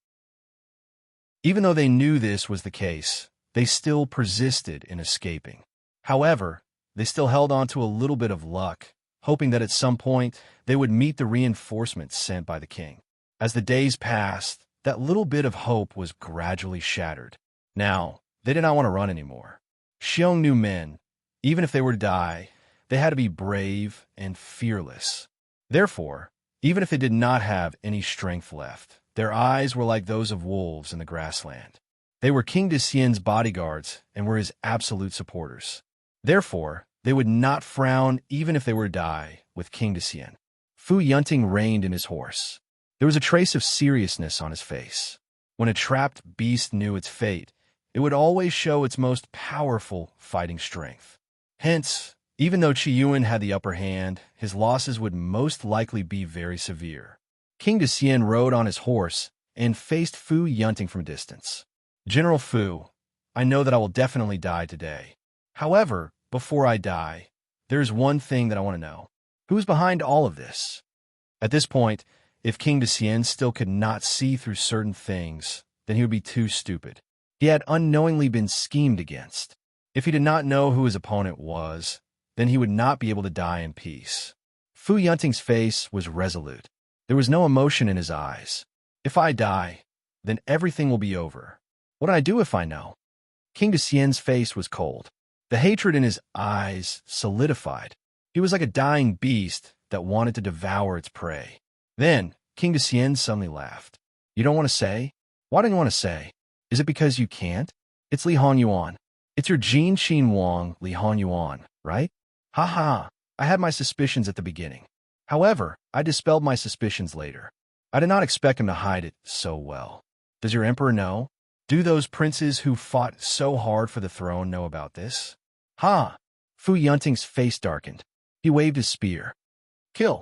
Even though they knew this was the case, they still persisted in escaping. However, they still held on to a little bit of luck, hoping that at some point they would meet the reinforcements sent by the king. As the days passed, that little bit of hope was gradually shattered. Now, they did not want to run anymore. Xiongnu men, even if they were to die, They had to be brave and fearless. Therefore, even if they did not have any strength left, their eyes were like those of wolves in the grassland. They were King Decien's bodyguards and were his absolute supporters. Therefore, they would not frown even if they were to die with King Decien. Fu Yunting reined in his horse. There was a trace of seriousness on his face. When a trapped beast knew its fate, it would always show its most powerful fighting strength. Hence, even though Qi Yuan had the upper hand, his losses would most likely be very severe. King Decien rode on his horse and faced Fu Yunting from a distance. General Fu, I know that I will definitely die today. However, before I die, there is one thing that I want to know. Who is behind all of this? At this point, if King Decien still could not see through certain things, then he would be too stupid. He had unknowingly been schemed against. If he did not know who his opponent was, then he would not be able to die in peace. Fu Yunting's face was resolute. There was no emotion in his eyes. If I die, then everything will be over. What do I do if I know? King Decien's face was cold. The hatred in his eyes solidified. He was like a dying beast that wanted to devour its prey. Then, King Decien suddenly laughed. You don't want to say? Why don't you want to say? Is it because you can't? It's Li Honyuan. It's your Jin Xin Wang Li Honyuan, right? Ha ha, I had my suspicions at the beginning. However, I dispelled my suspicions later. I did not expect him to hide it so well. Does your emperor know? Do those princes who fought so hard for the throne know about this? Ha! Fu Yunting's face darkened. He waved his spear. Kill!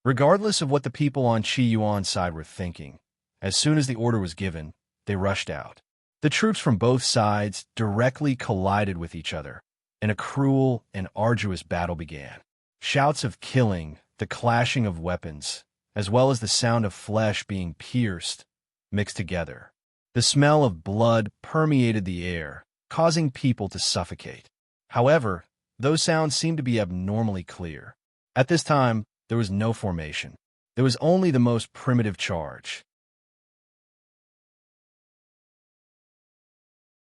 Regardless of what the people on Qi Yuan's side were thinking, as soon as the order was given, they rushed out. The troops from both sides directly collided with each other, and a cruel and arduous battle began. Shouts of killing, the clashing of weapons, as well as the sound of flesh being pierced, mixed together. The smell of blood permeated the air, causing people to suffocate. However, those sounds seemed to be abnormally clear. At this time, there was no formation. There was only the most primitive charge.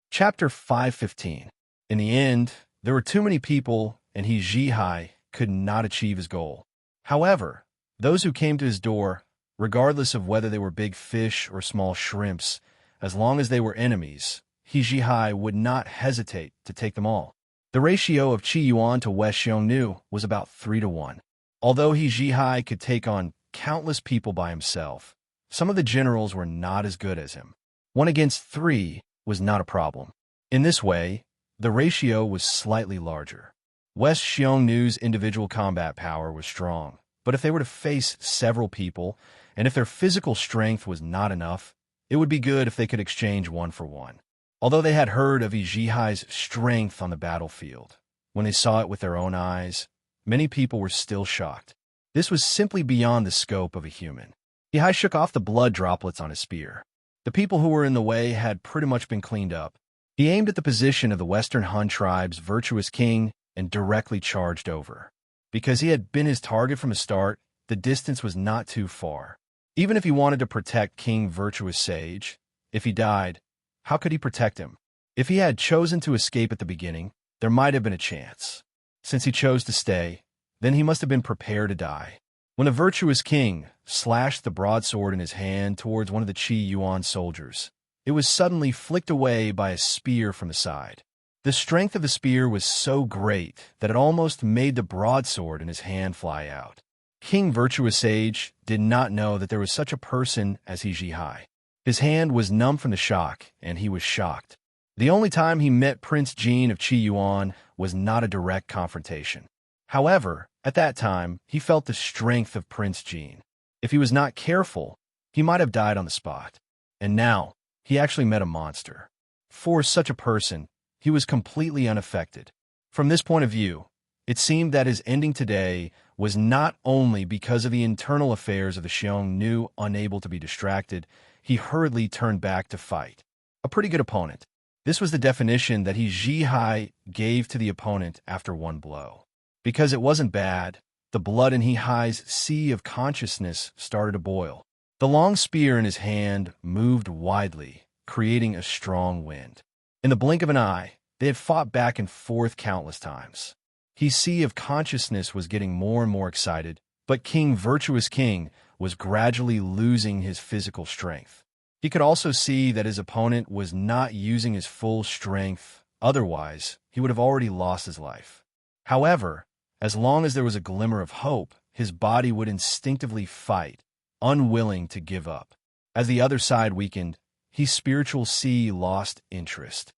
Chapter 515. In the end, there were too many people, and he Zhihai could not achieve his goal. However, those who came to his door, regardless of whether they were big fish or small shrimps, as long as they were enemies, he Zhihai would not hesitate to take them all. The ratio of Qi Yuan to West Xiongnu was about 3-1. Although he Zhihai could take on countless people by himself, some of the generals were not as good as him. 1 against 3 was not a problem. In this way, the ratio was slightly larger. West Xiongnu's individual combat power was strong, but if they were to face several people, and if their physical strength was not enough, it would be good if they could exchange 1 for 1. Although they had heard of Zhihai's strength on the battlefield, when they saw it with their own eyes, many people were still shocked. This was simply beyond the scope of a human. Zhihai shook off the blood droplets on his spear. The people who were in the way had pretty much been cleaned up. He aimed at the position of the Western Han tribe's virtuous king and directly charged over. Because he had been his target from the start, the distance was not too far. Even if he wanted to protect King Virtuous Sage, if he died, how could he protect him? If he had chosen to escape at the beginning, there might have been a chance. Since he chose to stay, then he must have been prepared to die. When the virtuous king slashed the broadsword in his hand towards one of the Qi Yuan soldiers, it was suddenly flicked away by a spear from the side. The strength of the spear was so great that it almost made the broadsword in his hand fly out. King Virtuous Sage did not know that there was such a person as he Zhihai. His hand was numb from the shock, and he was shocked. The only time he met Prince Jin of Qi Yuan was not a direct confrontation. However, at that time, he felt the strength of Prince Jin. If he was not careful, he might have died on the spot. And now, he actually met a monster. For such a person, he was completely unaffected. From this point of view, it seemed that his ending today was not only because of the internal affairs of the Xiongnu unable to be distracted, he hurriedly turned back to fight. A pretty good opponent. This was the definition that he Zhihai gave to the opponent after one blow. Because it wasn't bad, the blood in Zhihai's sea of consciousness started to boil. The long spear in his hand moved widely, creating a strong wind. In the blink of an eye, they had fought back and forth countless times. His sea of consciousness was getting more and more excited, but Virtuous King, was gradually losing his physical strength. He could also see that his opponent was not using his full strength, otherwise he would have already lost his life. However, as long as there was a glimmer of hope, his body would instinctively fight, unwilling to give up. As the other side weakened, his spiritual sea lost interest.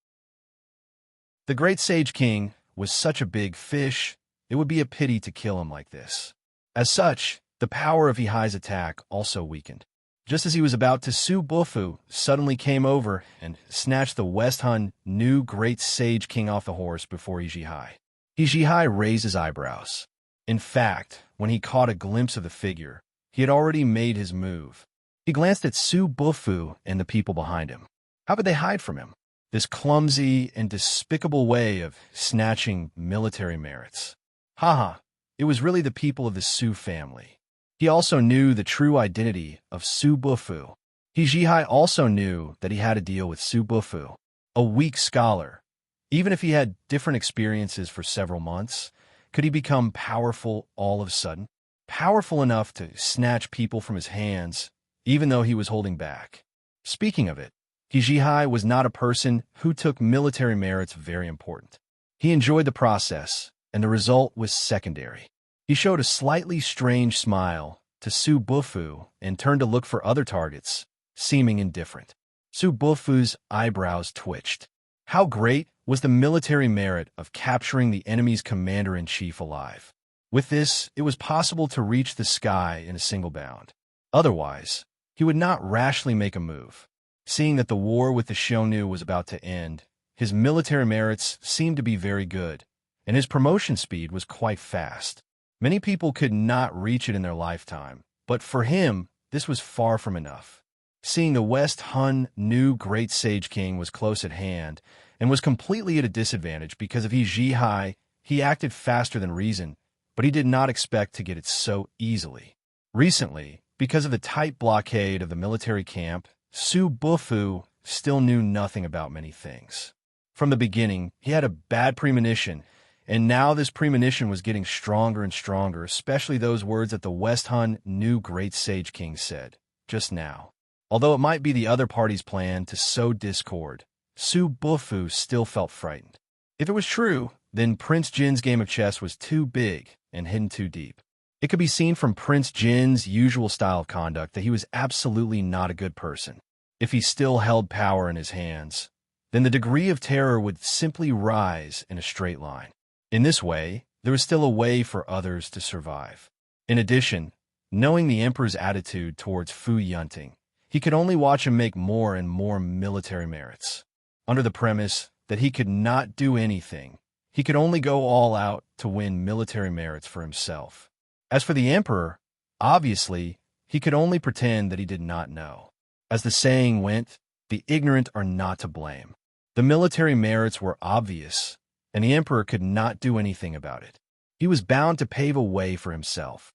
The Great Sage King was such a big fish, it would be a pity to kill him like this. As such, the power of Hihai's attack also weakened. Just as he was about to, Su Bufu suddenly came over and snatched the West Hun new Great Sage King off the horse before Hihai. Hihai raised his eyebrows. In fact, when he caught a glimpse of the figure, he had already made his move. He glanced at Su Bufu and the people behind him. How could they hide from him? This clumsy and despicable way of snatching military merits. Haha, it was really the people of the Su family. He also knew the true identity of Su Bufu. Hihai also knew that he had to deal with Su Bufu, a weak scholar. Even if he had different experiences for several months, could he become powerful all of a sudden? Powerful enough to snatch people from his hands, even though he was holding back. Speaking of it, Hihai was not a person who took military merits very important. He enjoyed the process, and the result was secondary. He showed a slightly strange smile to Su Bufu and turned to look for other targets, seeming indifferent. Su Bufu's eyebrows twitched. How great was the military merit of capturing the enemy's commander-in-chief alive? With this, it was possible to reach the sky in a single bound. Otherwise, he would not rashly make a move. Seeing that the war with the Xiongnu was about to end, his military merits seemed to be very good, and his promotion speed was quite fast. Many people could not reach it in their lifetime, but for him, this was far from enough. Seeing the West Hun new Great Sage King was close at hand and was completely at a disadvantage because of Hihai, he acted faster than reason, but he did not expect to get it so easily. Recently, because of the tight blockade of the military camp, Su Bufu still knew nothing about many things. From the beginning, he had a bad premonition, and now this premonition was getting stronger and stronger, especially those words that the West Hun new Great Sage King said, just now. Although it might be the other party's plan to sow discord, Su Bufu still felt frightened. If it was true, then Prince Jin's game of chess was too big and hidden too deep. It could be seen from Prince Jin's usual style of conduct that he was absolutely not a good person. If he still held power in his hands, then the degree of terror would simply rise in a straight line. In this way, there was still a way for others to survive. In addition, knowing the emperor's attitude towards Fu Yunting, he could only watch him make more and more military merits. Under the premise that he could not do anything, he could only go all out to win military merits for himself. As for the emperor, obviously, he could only pretend that he did not know. As the saying went, the ignorant are not to blame. The military merits were obvious, and the emperor could not do anything about it. He was bound to pave a way for himself.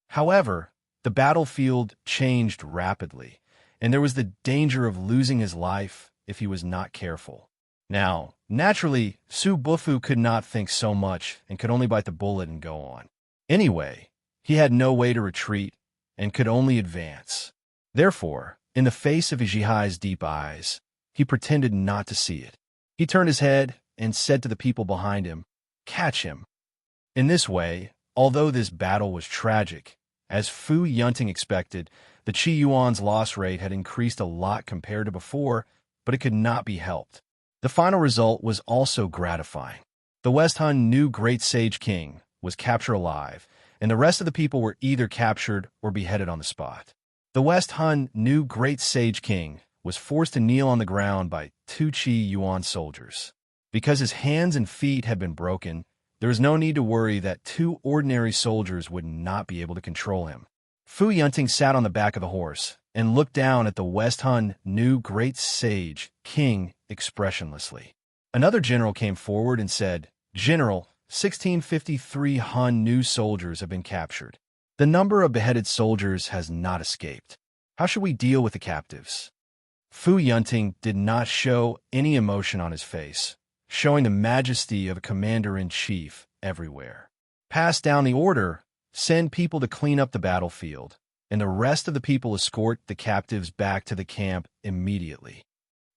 However, the battlefield changed rapidly, and there was the danger of losing his life if he was not careful. Now, naturally, Su Bufu could not think so much and could only bite the bullet and go on. Anyway, he had no way to retreat and could only advance. Therefore, in the face of Hihai's deep eyes, he pretended not to see it. He turned his head and said to the people behind him, "Catch him." In this way, although this battle was tragic, as Fu Yunting expected, the Qi Yuan's loss rate had increased a lot compared to before, but it could not be helped. The final result was also gratifying. The West Hun new Great Sage King was captured alive, and the rest of the people were either captured or beheaded on the spot. The West Hun new Great Sage King was forced to kneel on the ground by 2 Qi Yuan soldiers. Because his hands and feet had been broken, there was no need to worry that 2 ordinary soldiers would not be able to control him. Fu Yunting sat on the back of the horse and looked down at the West Hun new Great Sage King expressionlessly. Another general came forward and said, "General, 1653 Han new soldiers have been captured. The number of beheaded soldiers has not escaped. How should we deal with the captives?" Fu Yunting did not show any emotion on his face, showing the majesty of a commander-in-chief everywhere. Pass down the order, send people to clean up the battlefield, and the rest of the people escort the captives back to the camp immediately.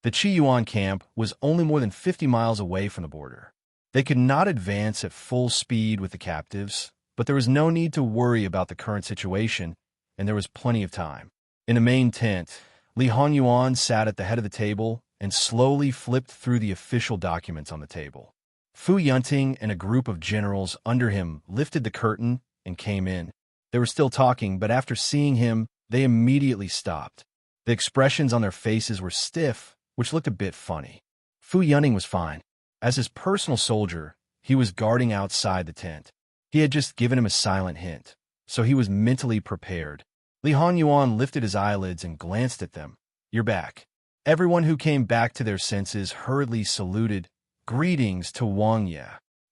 The Qi Yuan camp was only more than 50 miles away from the border. They could not advance at full speed with the captives, but there was no need to worry about the current situation, and there was plenty of time. In the main tent, Li Honyuan sat at the head of the table and slowly flipped through the official documents on the table. Fu Yunting and a group of generals under him lifted the curtain and came in. They were still talking, but after seeing him, they immediately stopped. The expressions on their faces were stiff, which looked a bit funny. Fu Yunting was fine. As his personal soldier, he was guarding outside the tent. He had just given him a silent hint, so he was mentally prepared. Li Honyuan lifted his eyelids and glanced at them. "You're back." Everyone who came back to their senses hurriedly saluted. "Greetings to Wang Ye."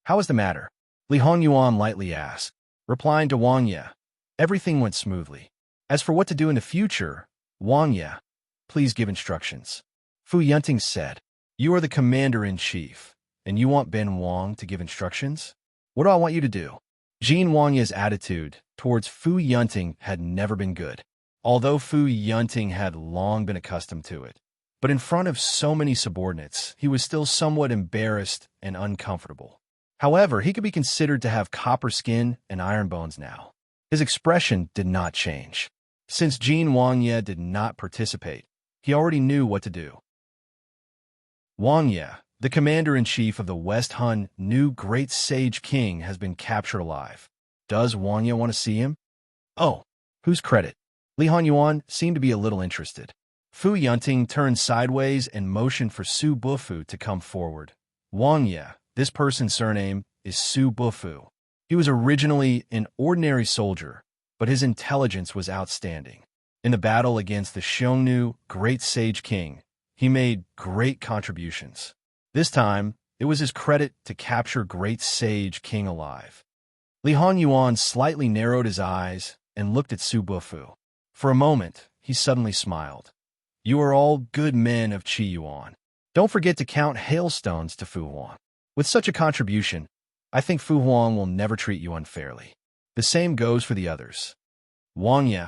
"How is the matter?" Li Honyuan lightly asked. Replying to Wang Ye, everything went smoothly. "As for what to do in the future, Wang Ye, please give instructions." Fu Yunting said, "You are the commander-in-chief, and you want Ben Wang to give instructions? What do I want you to do?" Jin Wang Ye's attitude towards Fu Yunting had never been good, although Fu Yunting had long been accustomed to it. But in front of so many subordinates, he was still somewhat embarrassed and uncomfortable. However, he could be considered to have copper skin and iron bones now. His expression did not change. Since Jin Wang Ye did not participate, he already knew what to do. Wang Ye, the commander-in-chief of the West Hun new Great Sage King, has been captured alive. Does Wang Ye want to see him? Oh, whose credit? Li Honyuan seemed to be a little interested. Fu Yunting turned sideways and motioned for Su Bufu to come forward. Wang Ye, this person's surname is Su Bufu. He was originally an ordinary soldier, but his intelligence was outstanding. In the battle against the Xiongnu Great Sage King, he made great contributions. This time, it was his credit to capture Great Sage King alive. Li Honyuan slightly narrowed his eyes and looked at Su Bufu. For a moment, he suddenly smiled. "You are all good men of Qi Yuan. Don't forget to count hailstones to Fu Huang. With such a contribution, I think Fu Huang will never treat you unfairly. The same goes for the others. Wang Ye,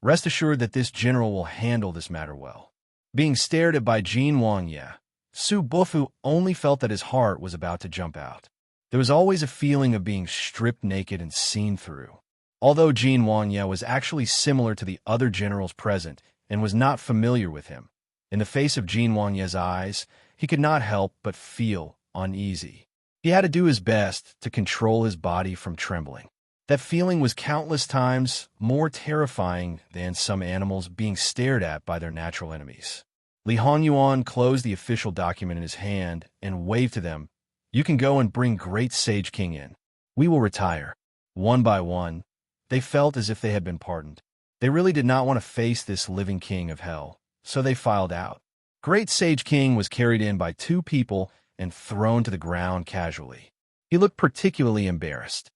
rest assured that this general will handle this matter well." Being stared at by Jin Wang Ye, Su Bufu only felt that his heart was about to jump out. There was always a feeling of being stripped naked and seen through. Although Jin Wang Ye was actually similar to the other generals present and was not familiar with him, in the face of Jin Wang Ye's eyes, he could not help but feel uneasy. He had to do his best to control his body from trembling. That feeling was countless times more terrifying than some animals being stared at by their natural enemies. Li Honyuan closed the official document in his hand and waved to them. "You can go and bring Great Sage King in. We will retire." One by one, they felt as if they had been pardoned. They really did not want to face this living king of hell, so they filed out. Great Sage King was carried in by two people and thrown to the ground casually. He looked particularly embarrassed.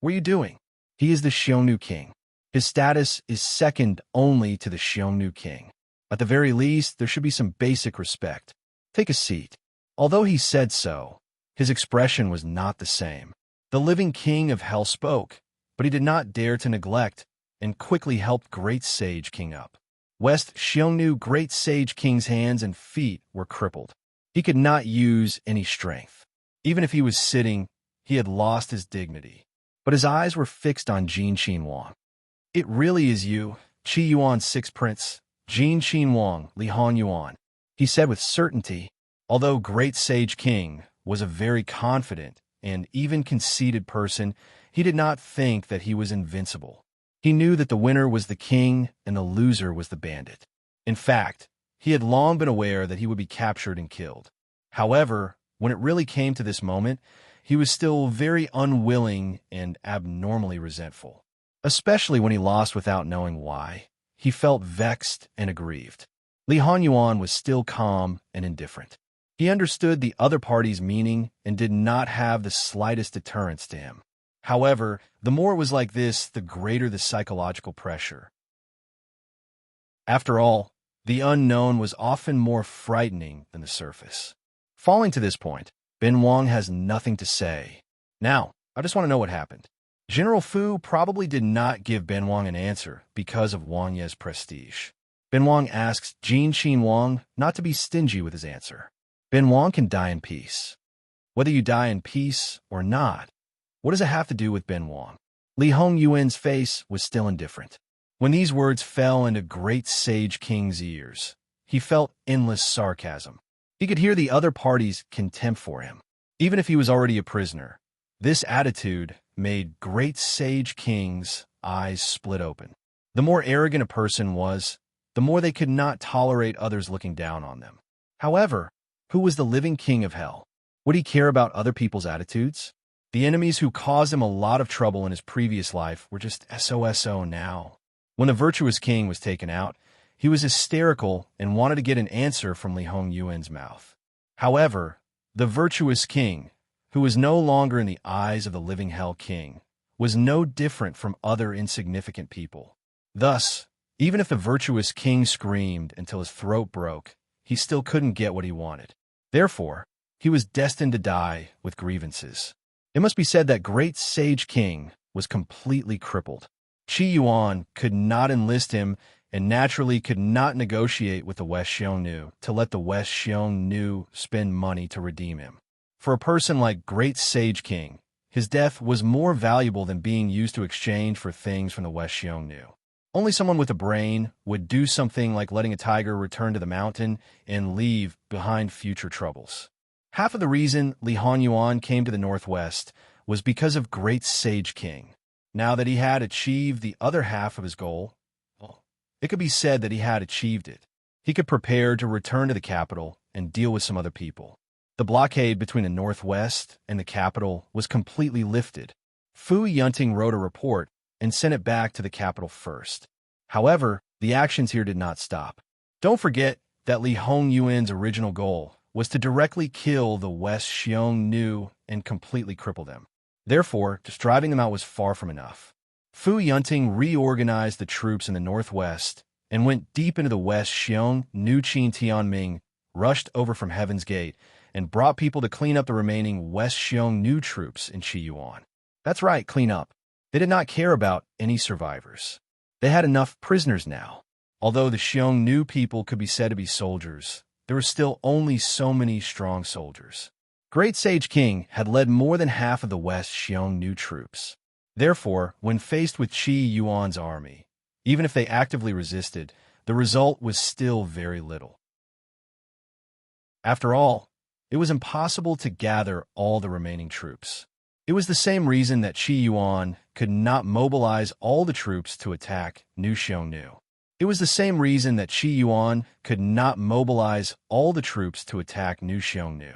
"What are you doing?" "He is the Xiongnu king. His status is second only to the Xiongnu king. At the very least, there should be some basic respect. Take a seat." Although he said so, his expression was not the same. The living king of hell spoke, but he did not dare to neglect and quickly helped Great Sage King up. West Xiongnu Great Sage King's hands and feet were crippled. He could not use any strength. Even if he was sitting, he had lost his dignity. But his eyes were fixed on Jin Wang. "It really is you, Qi Yuan's sixth prince, Jin Wang, Li Honyuan," he said with certainty. Although Great Sage King was a very confident and even conceited person, he did not think that he was invincible. He knew that the winner was the king and the loser was the bandit. In fact, he had long been aware that he would be captured and killed. However, when it really came to this moment, he was still very unwilling and abnormally resentful. Especially when he lost without knowing why, he felt vexed and aggrieved. Li Honyuan was still calm and indifferent. He understood the other party's meaning and did not have the slightest deterrence to him. However, the more it was like this, the greater the psychological pressure. After all, the unknown was often more frightening than the surface. Falling to this point, Ben Wang has nothing to say. Now, I just want to know what happened. General Fu probably did not give Ben Wang an answer because of Wang Ye's prestige. Ben Wang asks Jin Qin Wang not to be stingy with his answer. Ben Wang can die in peace. Whether you die in peace or not, what does it have to do with Ben Wang? Li Hongyuan's face was still indifferent. When these words fell into Great Sage King's ears, he felt endless sarcasm. He could hear the other party's contempt for him. Even if he was already a prisoner, this attitude made Great Sage King's eyes split open. The more arrogant a person was, the more they could not tolerate others looking down on them. However, who was the living king of hell? Would he care about other people's attitudes? The enemies who caused him a lot of trouble in his previous life were just SOSO now. When the virtuous king was taken out, he was hysterical and wanted to get an answer from Li Hongyuan's mouth. However, the virtuous king, who was no longer in the eyes of the living hell king, was no different from other insignificant people. Thus, even if the virtuous king screamed until his throat broke, he still couldn't get what he wanted. Therefore, he was destined to die with grievances. It must be said that Great Sage King was completely crippled. Qi Yuan could not enlist him and naturally could not negotiate with the West Xiongnu to let the West Xiongnu spend money to redeem him. For a person like Great Sage King, his death was more valuable than being used to exchange for things from the West Xiongnu. Only someone with a brain would do something like letting a tiger return to the mountain and leave behind future troubles. Half of the reason Li Hongyuan came to the northwest was because of Great Sage King. Now that he had achieved the other half of his goal, well, it could be said that he had achieved it. He could prepare to return to the capital and deal with some other people. The blockade between the northwest and the capital was completely lifted. Fu Yunting wrote a report and sent it back to the capital first. However, the actions here did not stop. Don't forget that Li Hongyuan's original goal was to directly kill the West Xiongnu and completely cripple them. Therefore, just driving them out was far from enough. Fu Yunting reorganized the troops in the northwest and went deep into the West Xiongnu. Qin Tianming rushed over from Heaven's Gate and brought people to clean up the remaining West Xiongnu troops in Qiyuan. That's right, clean up. They did not care about any survivors. They had enough prisoners now. Although the Xiongnu people could be said to be soldiers, there were still only so many strong soldiers. Great Sage King had led more than half of the West Xiongnu troops. Therefore, when faced with Qi Yuan's army, even if they actively resisted, the result was still very little. After all, it was impossible to gather all the remaining troops. It was the same reason that Qi Yuan could not mobilize all the troops to attack New Xiongnu. It was the same reason that Qi Yuan could not mobilize all the troops to attack New Xiongnu.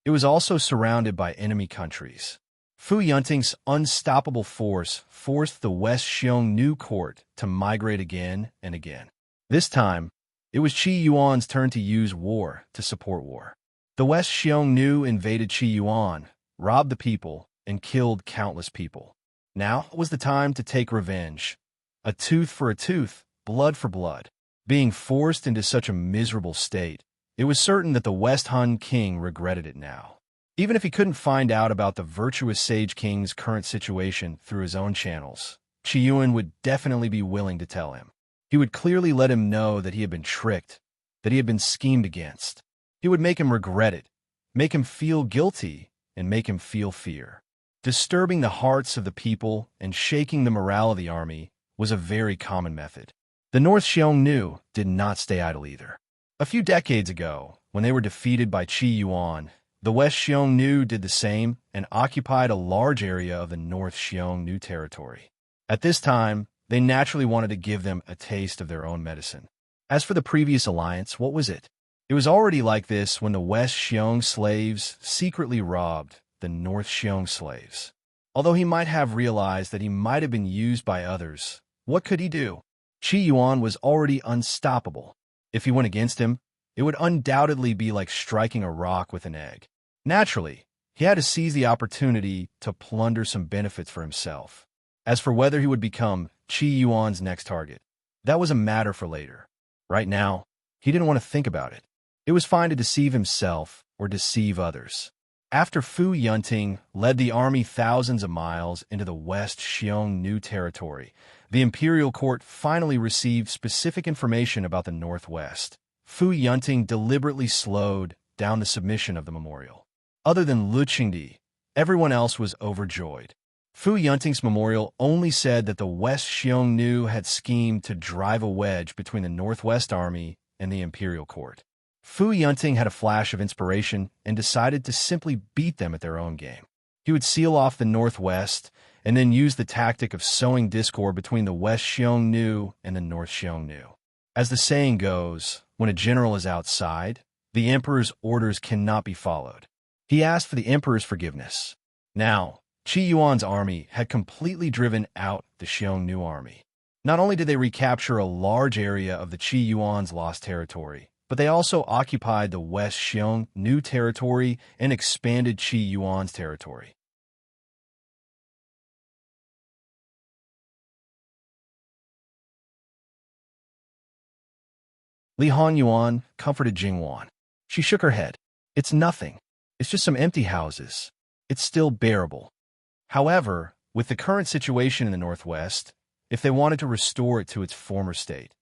It was also surrounded by enemy countries. Fu Yunting's unstoppable force forced the West Xiongnu court to migrate again and again. This time, it was Qi Yuan's turn to use war to support war. The West Xiongnu invaded Qi Yuan, robbed the people, and killed countless people. Now was the time to take revenge. A tooth for a tooth, blood for blood. Being forced into such a miserable state, it was certain that the West Hun king regretted it now. Even if he couldn't find out about the virtuous Sage King's current situation through his own channels, Qi Yuan would definitely be willing to tell him. He would clearly let him know that he had been tricked, that he had been schemed against. He would make him regret it, make him feel guilty, and make him feel fear. Disturbing the hearts of the people and shaking the morale of the army was a very common method. The North Xiongnu did not stay idle either. A few decades ago, when they were defeated by Qi Yuan, the West Xiongnu did the same and occupied a large area of the North Xiongnu territory. At this time, they naturally wanted to give them a taste of their own medicine. As for the previous alliance, what was it? It was already like this when the West Xiong slaves secretly robbed the North Xiong slaves. Although he might have realized that he might have been used by others, what could he do? Qi Yuan was already unstoppable. If he went against him, it would undoubtedly be like striking a rock with an egg. Naturally, he had to seize the opportunity to plunder some benefits for himself. As for whether he would become Qi Yuan's next target, that was a matter for later. Right now, he didn't want to think about it. It was fine to deceive himself or deceive others. After Fu Yunting led the army thousands of miles into the West Xiongnu territory, the imperial court finally received specific information about the Northwest. Fu Yunting deliberately slowed down the submission of the memorial. Other than Lu Qingdi, everyone else was overjoyed. Fu Yunting's memorial only said that the West Xiongnu had schemed to drive a wedge between the Northwest Army and the imperial court. Fu Yunting had a flash of inspiration and decided to simply beat them at their own game. He would seal off the Northwest and then use the tactic of sowing discord between the West Xiongnu and the North Xiongnu. As the saying goes, when a general is outside, the emperor's orders cannot be followed. He asked for the emperor's forgiveness. Now, Qi Yuan's army had completely driven out the Xiongnu army. Not only did they recapture a large area of the Qi Yuan's lost territory, but they also occupied the West Xiongnu territory and expanded Qi Yuan's territory. Li Honyuan comforted Jingwan. She shook her head. It's nothing. It's just some empty houses. It's still bearable. However, with the current situation in the Northwest, if they wanted to restore it to its former state,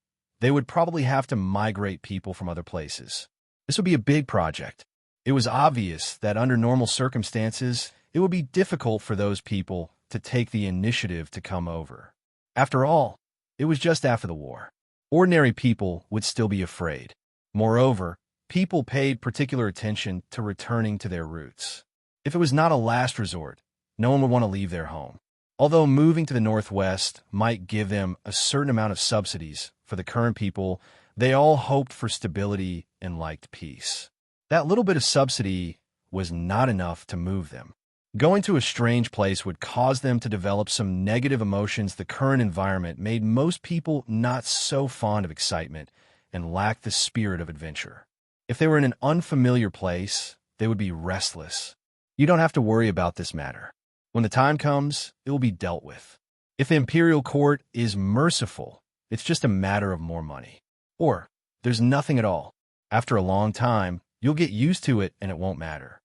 they would probably have to migrate people from other places. This would be a big project. It was obvious that under normal circumstances, it would be difficult for those people to take the initiative to come over. After all, it was just after the war. Ordinary people would still be afraid. Moreover, people paid particular attention to returning to their roots. If it was not a last resort, no one would want to leave their home. Although moving to the Northwest might give them a certain amount of subsidies for the current people, they all hoped for stability and liked peace. That little bit of subsidy was not enough to move them. Going to a strange place would cause them to develop some negative emotions. The current environment made most people not so fond of excitement and lacked the spirit of adventure. If they were in an unfamiliar place, they would be restless. You don't have to worry about this matter. When the time comes, it will be dealt with. If the imperial court is merciful, it's just a matter of more money. Or, there's nothing at all. After a long time, you'll get used to it and it won't matter.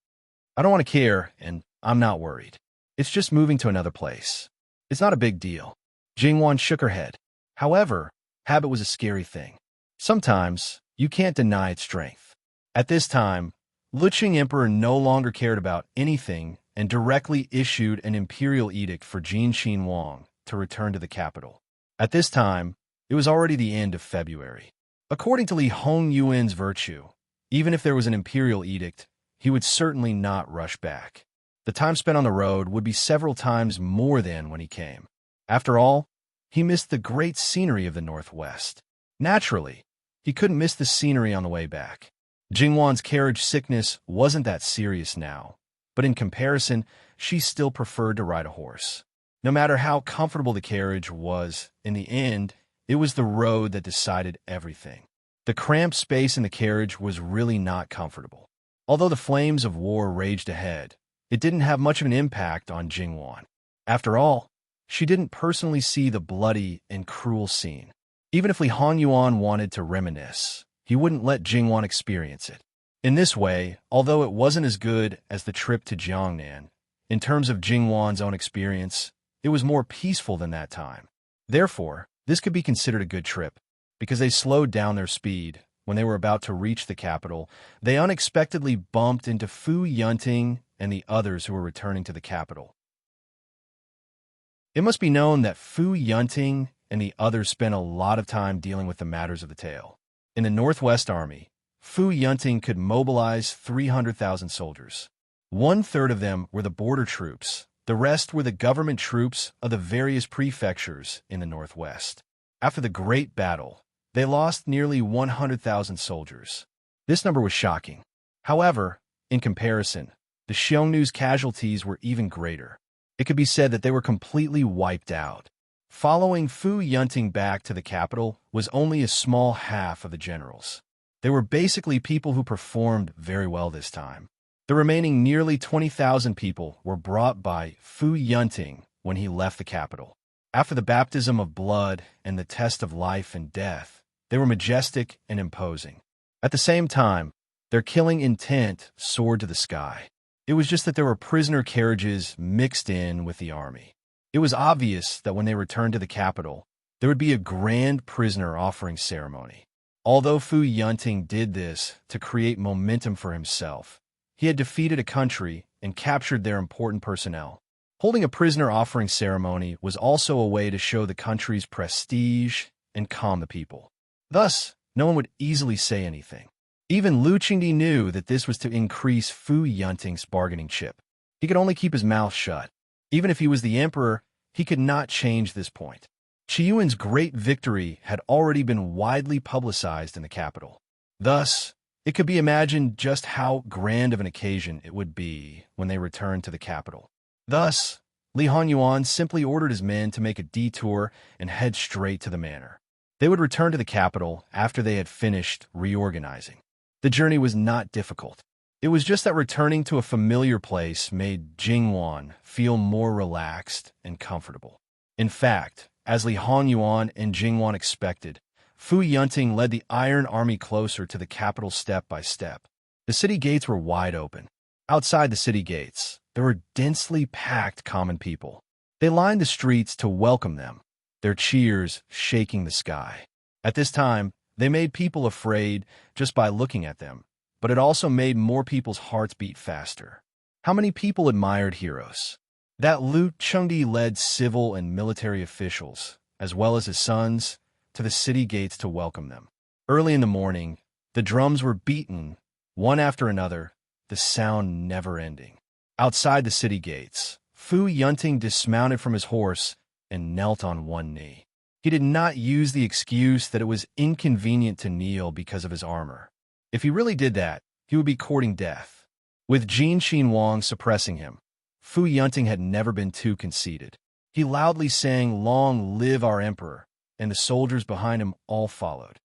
I don't want to care, and I'm not worried. It's just moving to another place. It's not a big deal. Jingwan shook her head. However, habit was a scary thing. Sometimes, you can't deny its strength. At this time, Luqing Emperor no longer cared about anything and directly issued an imperial edict for Jinqin Wang to return to the capital. At this time, it was already the end of February. According to Li Hongyuan's virtue, even if there was an imperial edict, he would certainly not rush back. The time spent on the road would be several times more than when he came. After all, he missed the great scenery of the Northwest. Naturally, he couldn't miss the scenery on the way back. Jingwan's carriage sickness wasn't that serious now, but in comparison, she still preferred to ride a horse. No matter how comfortable the carriage was, in the end, it was the road that decided everything. The cramped space in the carriage was really not comfortable. Although the flames of war raged ahead, it didn't have much of an impact on Jingwan. After all, she didn't personally see the bloody and cruel scene. Even if Li Honyuan wanted to reminisce, he wouldn't let Jingwan experience it. In this way, although it wasn't as good as the trip to Jiangnan, in terms of Jingwan's own experience, it was more peaceful than that time. Therefore, this could be considered a good trip. Because they slowed down their speed, when they were about to reach the capital, they unexpectedly bumped into Fu Yunting and the others who were returning to the capital. It must be known that Fu Yunting and the others spent a lot of time dealing with the matters of the tale. In the Northwest Army, Fu Yunting could mobilize 300,000 soldiers. 1/3 of them were the border troops. The rest were the government troops of the various prefectures in the Northwest. After the Great Battle, they lost nearly 100,000 soldiers. This number was shocking. However, in comparison, the Xiongnu's casualties were even greater. It could be said that they were completely wiped out. Following Fu Yunting back to the capital was only a small half of the generals. They were basically people who performed very well this time. The remaining nearly 20,000 people were brought by Fu Yunting when he left the capital. After the baptism of blood and the test of life and death, they were majestic and imposing. At the same time, their killing intent soared to the sky. It was just that there were prisoner carriages mixed in with the army. It was obvious that when they returned to the capital, there would be a grand prisoner offering ceremony. Although Fu Yunting did this to create momentum for himself, he had defeated a country and captured their important personnel. Holding a prisoner offering ceremony was also a way to show the country's prestige and calm the people. Thus, no one would easily say anything. Even Lu Qingdi knew that this was to increase Fu Yunting's bargaining chip. He could only keep his mouth shut. Even if he was the emperor, he could not change this point. Qi Yuan's great victory had already been widely publicized in the capital. Thus, it could be imagined just how grand of an occasion it would be when they returned to the capital. Thus, Li Hanyuan simply ordered his men to make a detour and head straight to the manor. They would return to the capital after they had finished reorganizing. The journey was not difficult. It was just that returning to a familiar place made Jingwan feel more relaxed and comfortable. In fact, as Li Hanyuan and Jingwan expected, Fu Yunting led the Iron Army closer to the capital step by step. The city gates were wide open. Outside the city gates, there were densely packed common people. They lined the streets to welcome them, their cheers shaking the sky. At this time, they made people afraid just by looking at them, but it also made more people's hearts beat faster. How many people admired heroes? That Lu Qingdi led civil and military officials, as well as his sons, to the city gates to welcome them. Early in the morning, the drums were beaten, one after another, the sound never ending. Outside the city gates, Fu Yunting dismounted from his horse and knelt on one knee. He did not use the excuse that it was inconvenient to kneel because of his armor. If he really did that, he would be courting death. With Jin Xinwang suppressing him, Fu Yunting had never been too conceited. He loudly sang, "Long live our emperor," and the soldiers behind him all followed.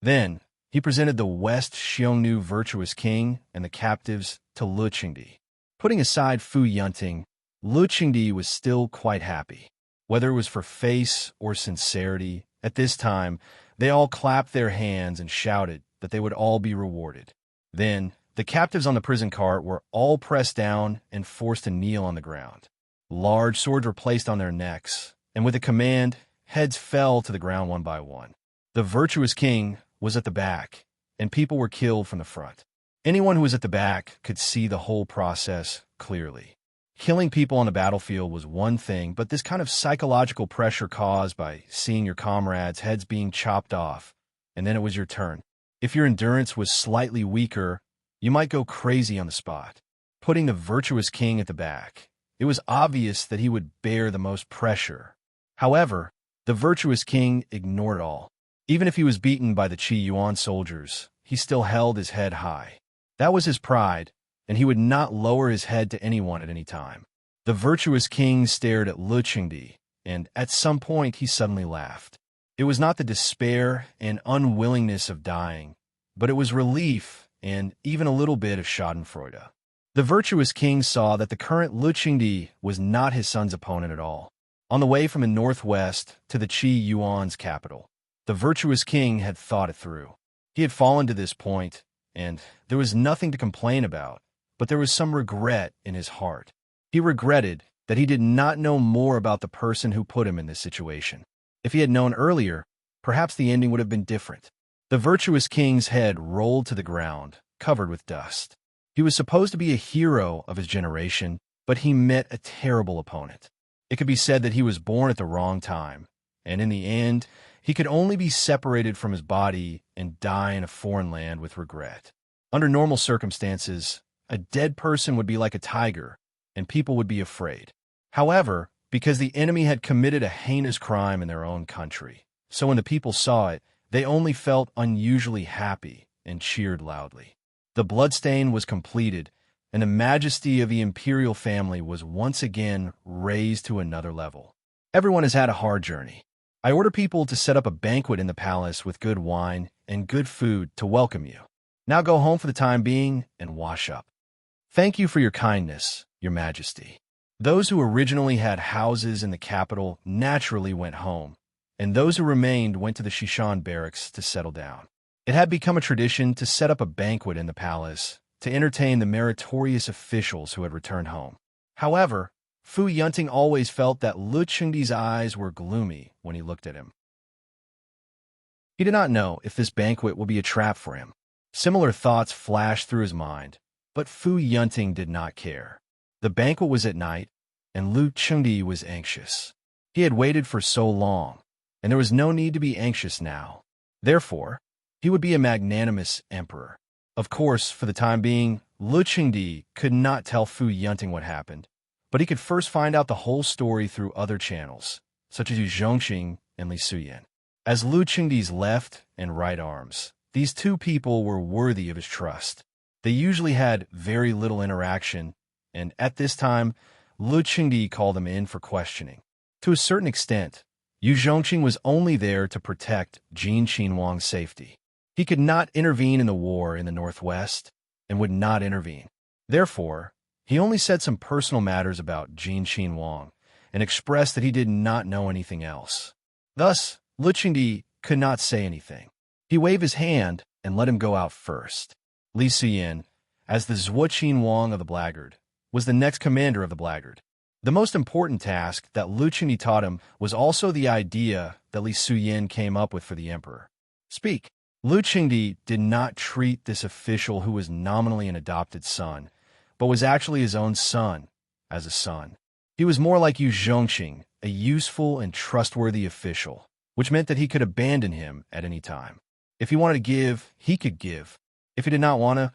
Then, he presented the West Xiongnu virtuous king and the captives to Lu Qingdi. Putting aside Fu Yunting, Lu Qingdi was still quite happy. Whether it was for face or sincerity, at this time, they all clapped their hands and shouted that they would all be rewarded. Then, the captives on the prison cart were all pressed down and forced to kneel on the ground. Large swords were placed on their necks, and with a command, heads fell to the ground one by one. The virtuous king was at the back, and people were killed from the front. Anyone who was at the back could see the whole process clearly. Killing people on the battlefield was one thing, but this kind of psychological pressure caused by seeing your comrades' heads being chopped off, and then it was your turn. If your endurance was slightly weaker, you might go crazy on the spot. Putting the virtuous king at the back, it was obvious that he would bear the most pressure. However, the virtuous king ignored it all. Even if he was beaten by the Qi Yuan soldiers, he still held his head high. That was his pride, and he would not lower his head to anyone at any time. The virtuous king stared at Lu Qingdi, and at some point he suddenly laughed. It was not the despair and unwillingness of dying, but it was relief and even a little bit of schadenfreude. The virtuous king saw that the current Lu Qingdi was not his son's opponent at all. On the way from the northwest to the Qi Yuan's capital, the virtuous king had thought it through. He had fallen to this point, and there was nothing to complain about, but there was some regret in his heart. He regretted that he did not know more about the person who put him in this situation. If he had known earlier, perhaps the ending would have been different. The virtuous king's head rolled to the ground, covered with dust. He was supposed to be a hero of his generation, but he met a terrible opponent. It could be said that he was born at the wrong time, and in the end, he could only be separated from his body and die in a foreign land with regret. Under normal circumstances, a dead person would be like a tiger, and people would be afraid. However, because the enemy had committed a heinous crime in their own country, so when the people saw it, they only felt unusually happy and cheered loudly. The bloodstain was completed, and the majesty of the imperial family was once again raised to another level. Everyone has had a hard journey. I order people to set up a banquet in the palace with good wine and good food to welcome you. Now go home for the time being and wash up. Thank you for your kindness, Your Majesty. Those who originally had houses in the capital naturally went home, and those who remained went to the Shishan barracks to settle down. It had become a tradition to set up a banquet in the palace to entertain the meritorious officials who had returned home. However, Fu Yunting always felt that Lu Chengdi's eyes were gloomy when he looked at him. He did not know if this banquet would be a trap for him. Similar thoughts flashed through his mind, but Fu Yunting did not care. The banquet was at night, and Lu Chengdi was anxious. He had waited for so long, and there was no need to be anxious now. Therefore, he would be a magnanimous emperor. Of course, for the time being, Lu Chengdi could not tell Fu Yunting what happened, but he could first find out the whole story through other channels, such as Yu Zhongxing and Li Suyan. As Lu Chengdi's left and right arms, these two people were worthy of his trust. They usually had very little interaction, and at this time, Lu Chengdi called them in for questioning. To a certain extent, Yu Zhongxing was only there to protect Jin Qinhuang's safety. He could not intervene in the war in the northwest and would not intervene. Therefore, he only said some personal matters about Jin Qinhuang and expressed that he did not know anything else. Thus, Lu Chengdi could not say anything. He waved his hand and let him go out first. Li Suyan, as the Zhuo Qinhuang of the Blackguard, was the next commander of the Blackguard. The most important task that Lu Chengdi taught him was also the idea that Li Suyan came up with for the emperor. Speak. Lu Chengdi did not treat this official who was nominally an adopted son, but was actually his own son, as a son. He was more like Yu Zhongxing, a useful and trustworthy official, which meant that he could abandon him at any time. If he wanted to give, he could give. If he did not want to,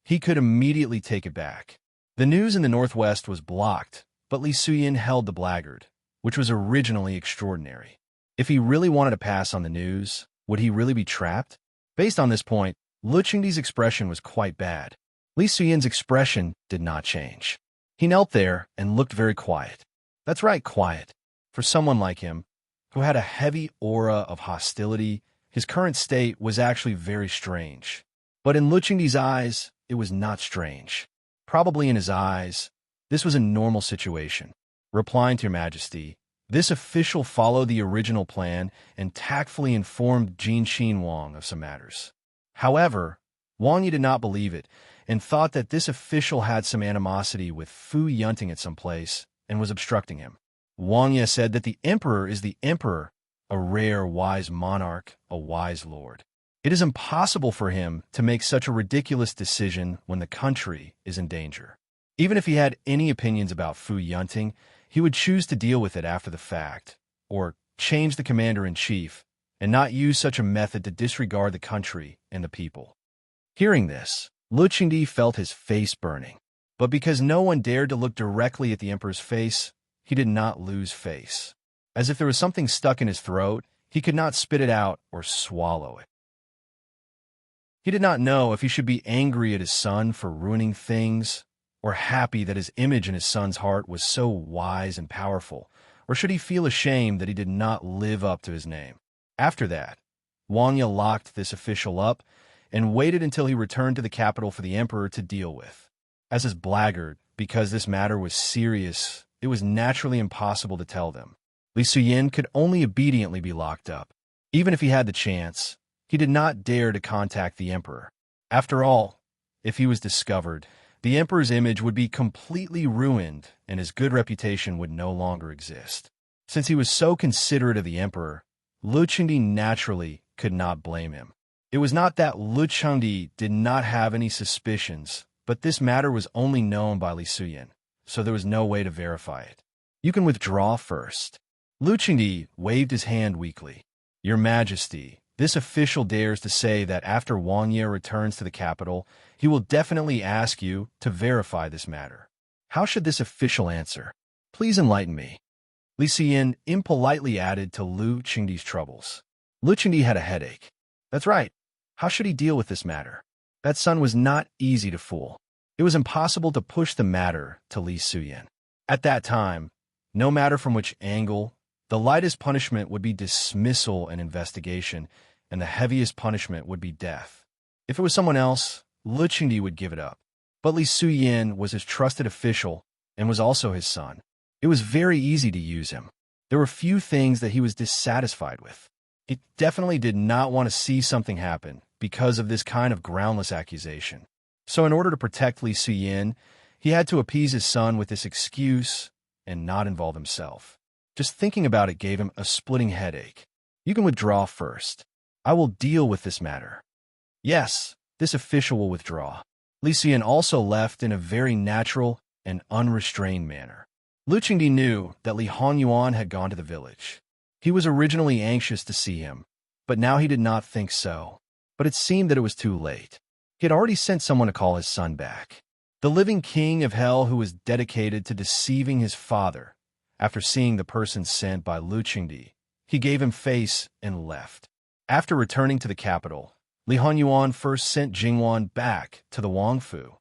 he could immediately take it back. The news in the northwest was blocked, but Li Suyan held the Blackguard, which was originally extraordinary. If he really wanted to pass on the news, would he really be trapped? Based on this point, Lu Chengdi's expression was quite bad. Li Suyan's expression did not change. He knelt there and looked very quiet. That's right, quiet. For someone like him, who had a heavy aura of hostility, his current state was actually very strange. But in Lu Chengdi's eyes, it was not strange. Probably in his eyes, this was a normal situation. Replying to Your Majesty, this official followed the original plan and tactfully informed Jin Qinhuang of some matters. However, Wang Yi did not believe it and thought that this official had some animosity with Fu Yunting at some place and was obstructing him. Wang Yi said that the emperor is the emperor, a rare, wise monarch, a wise lord. It is impossible for him to make such a ridiculous decision when the country is in danger. Even if he had any opinions about Fu Yunting, he would choose to deal with it after the fact, or change the commander-in-chief, and not use such a method to disregard the country and the people. Hearing this, Lu Chengdi felt his face burning. But because no one dared to look directly at the emperor's face, he did not lose face. As if there was something stuck in his throat, he could not spit it out or swallow it. He did not know if he should be angry at his son for ruining things, or happy that his image in his son's heart was so wise and powerful, or should he feel ashamed that he did not live up to his name? After that, Wang Yi locked this official up and waited until he returned to the capital for the emperor to deal with. As his Blackguard, because this matter was serious, it was naturally impossible to tell them. Li Suyan could only obediently be locked up. Even if he had the chance, he did not dare to contact the emperor. After all, if he was discovered, the emperor's image would be completely ruined and his good reputation would no longer exist. Since he was so considerate of the emperor, Lu Chengdi naturally could not blame him. It was not that Lu Chengdi did not have any suspicions, but this matter was only known by Li Suyan, so there was no way to verify it. You can withdraw first. Lu Chengdi waved his hand weakly. Your Majesty, this official dares to say that after Wang Yi returns to the capital, he will definitely ask you to verify this matter. How should this official answer? Please enlighten me. Li Suyan impolitely added to Lu Chengdi's troubles. Lu Chengdi had a headache. That's right. How should he deal with this matter? That son was not easy to fool. It was impossible to push the matter to Li Suyan. At that time, no matter from which angle, the lightest punishment would be dismissal and investigation, and the heaviest punishment would be death. If it was someone else, Lu Chengdi would give it up. But Li Suyan was his trusted official and was also his son. It was very easy to use him. There were few things that he was dissatisfied with. He definitely did not want to see something happen because of this kind of groundless accusation. So in order to protect Li Suyin, he had to appease his son with this excuse and not involve himself. Just thinking about it gave him a splitting headache. You can withdraw first. I will deal with this matter. Yes, this official will withdraw. Li Suyin also left in a very natural and unrestrained manner. Lu Qingdi knew that Li Honyuan had gone to the village. He was originally anxious to see him, but now he did not think so. But it seemed that it was too late. He had already sent someone to call his son back. The living king of hell who was dedicated to deceiving his father. After seeing the person sent by Lu Qingdi, he gave him face and left. After returning to the capital, Li Honyuan first sent Jingwan back to the Wangfu,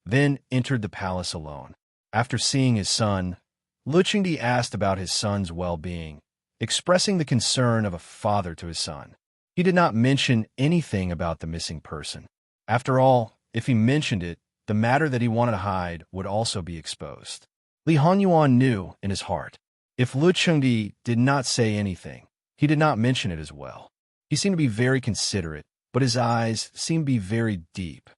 then entered the palace alone. After seeing his son, Lu Qingdi asked about his son's well-being, expressing the concern of a father to his son. He did not mention anything about the missing person. After all, if he mentioned it, the matter that he wanted to hide would also be exposed. Li Honyuan knew in his heart, if Lu Qingdi did not say anything, he did not mention it as well. He seemed to be very considerate, but his eyes seemed to be very deep.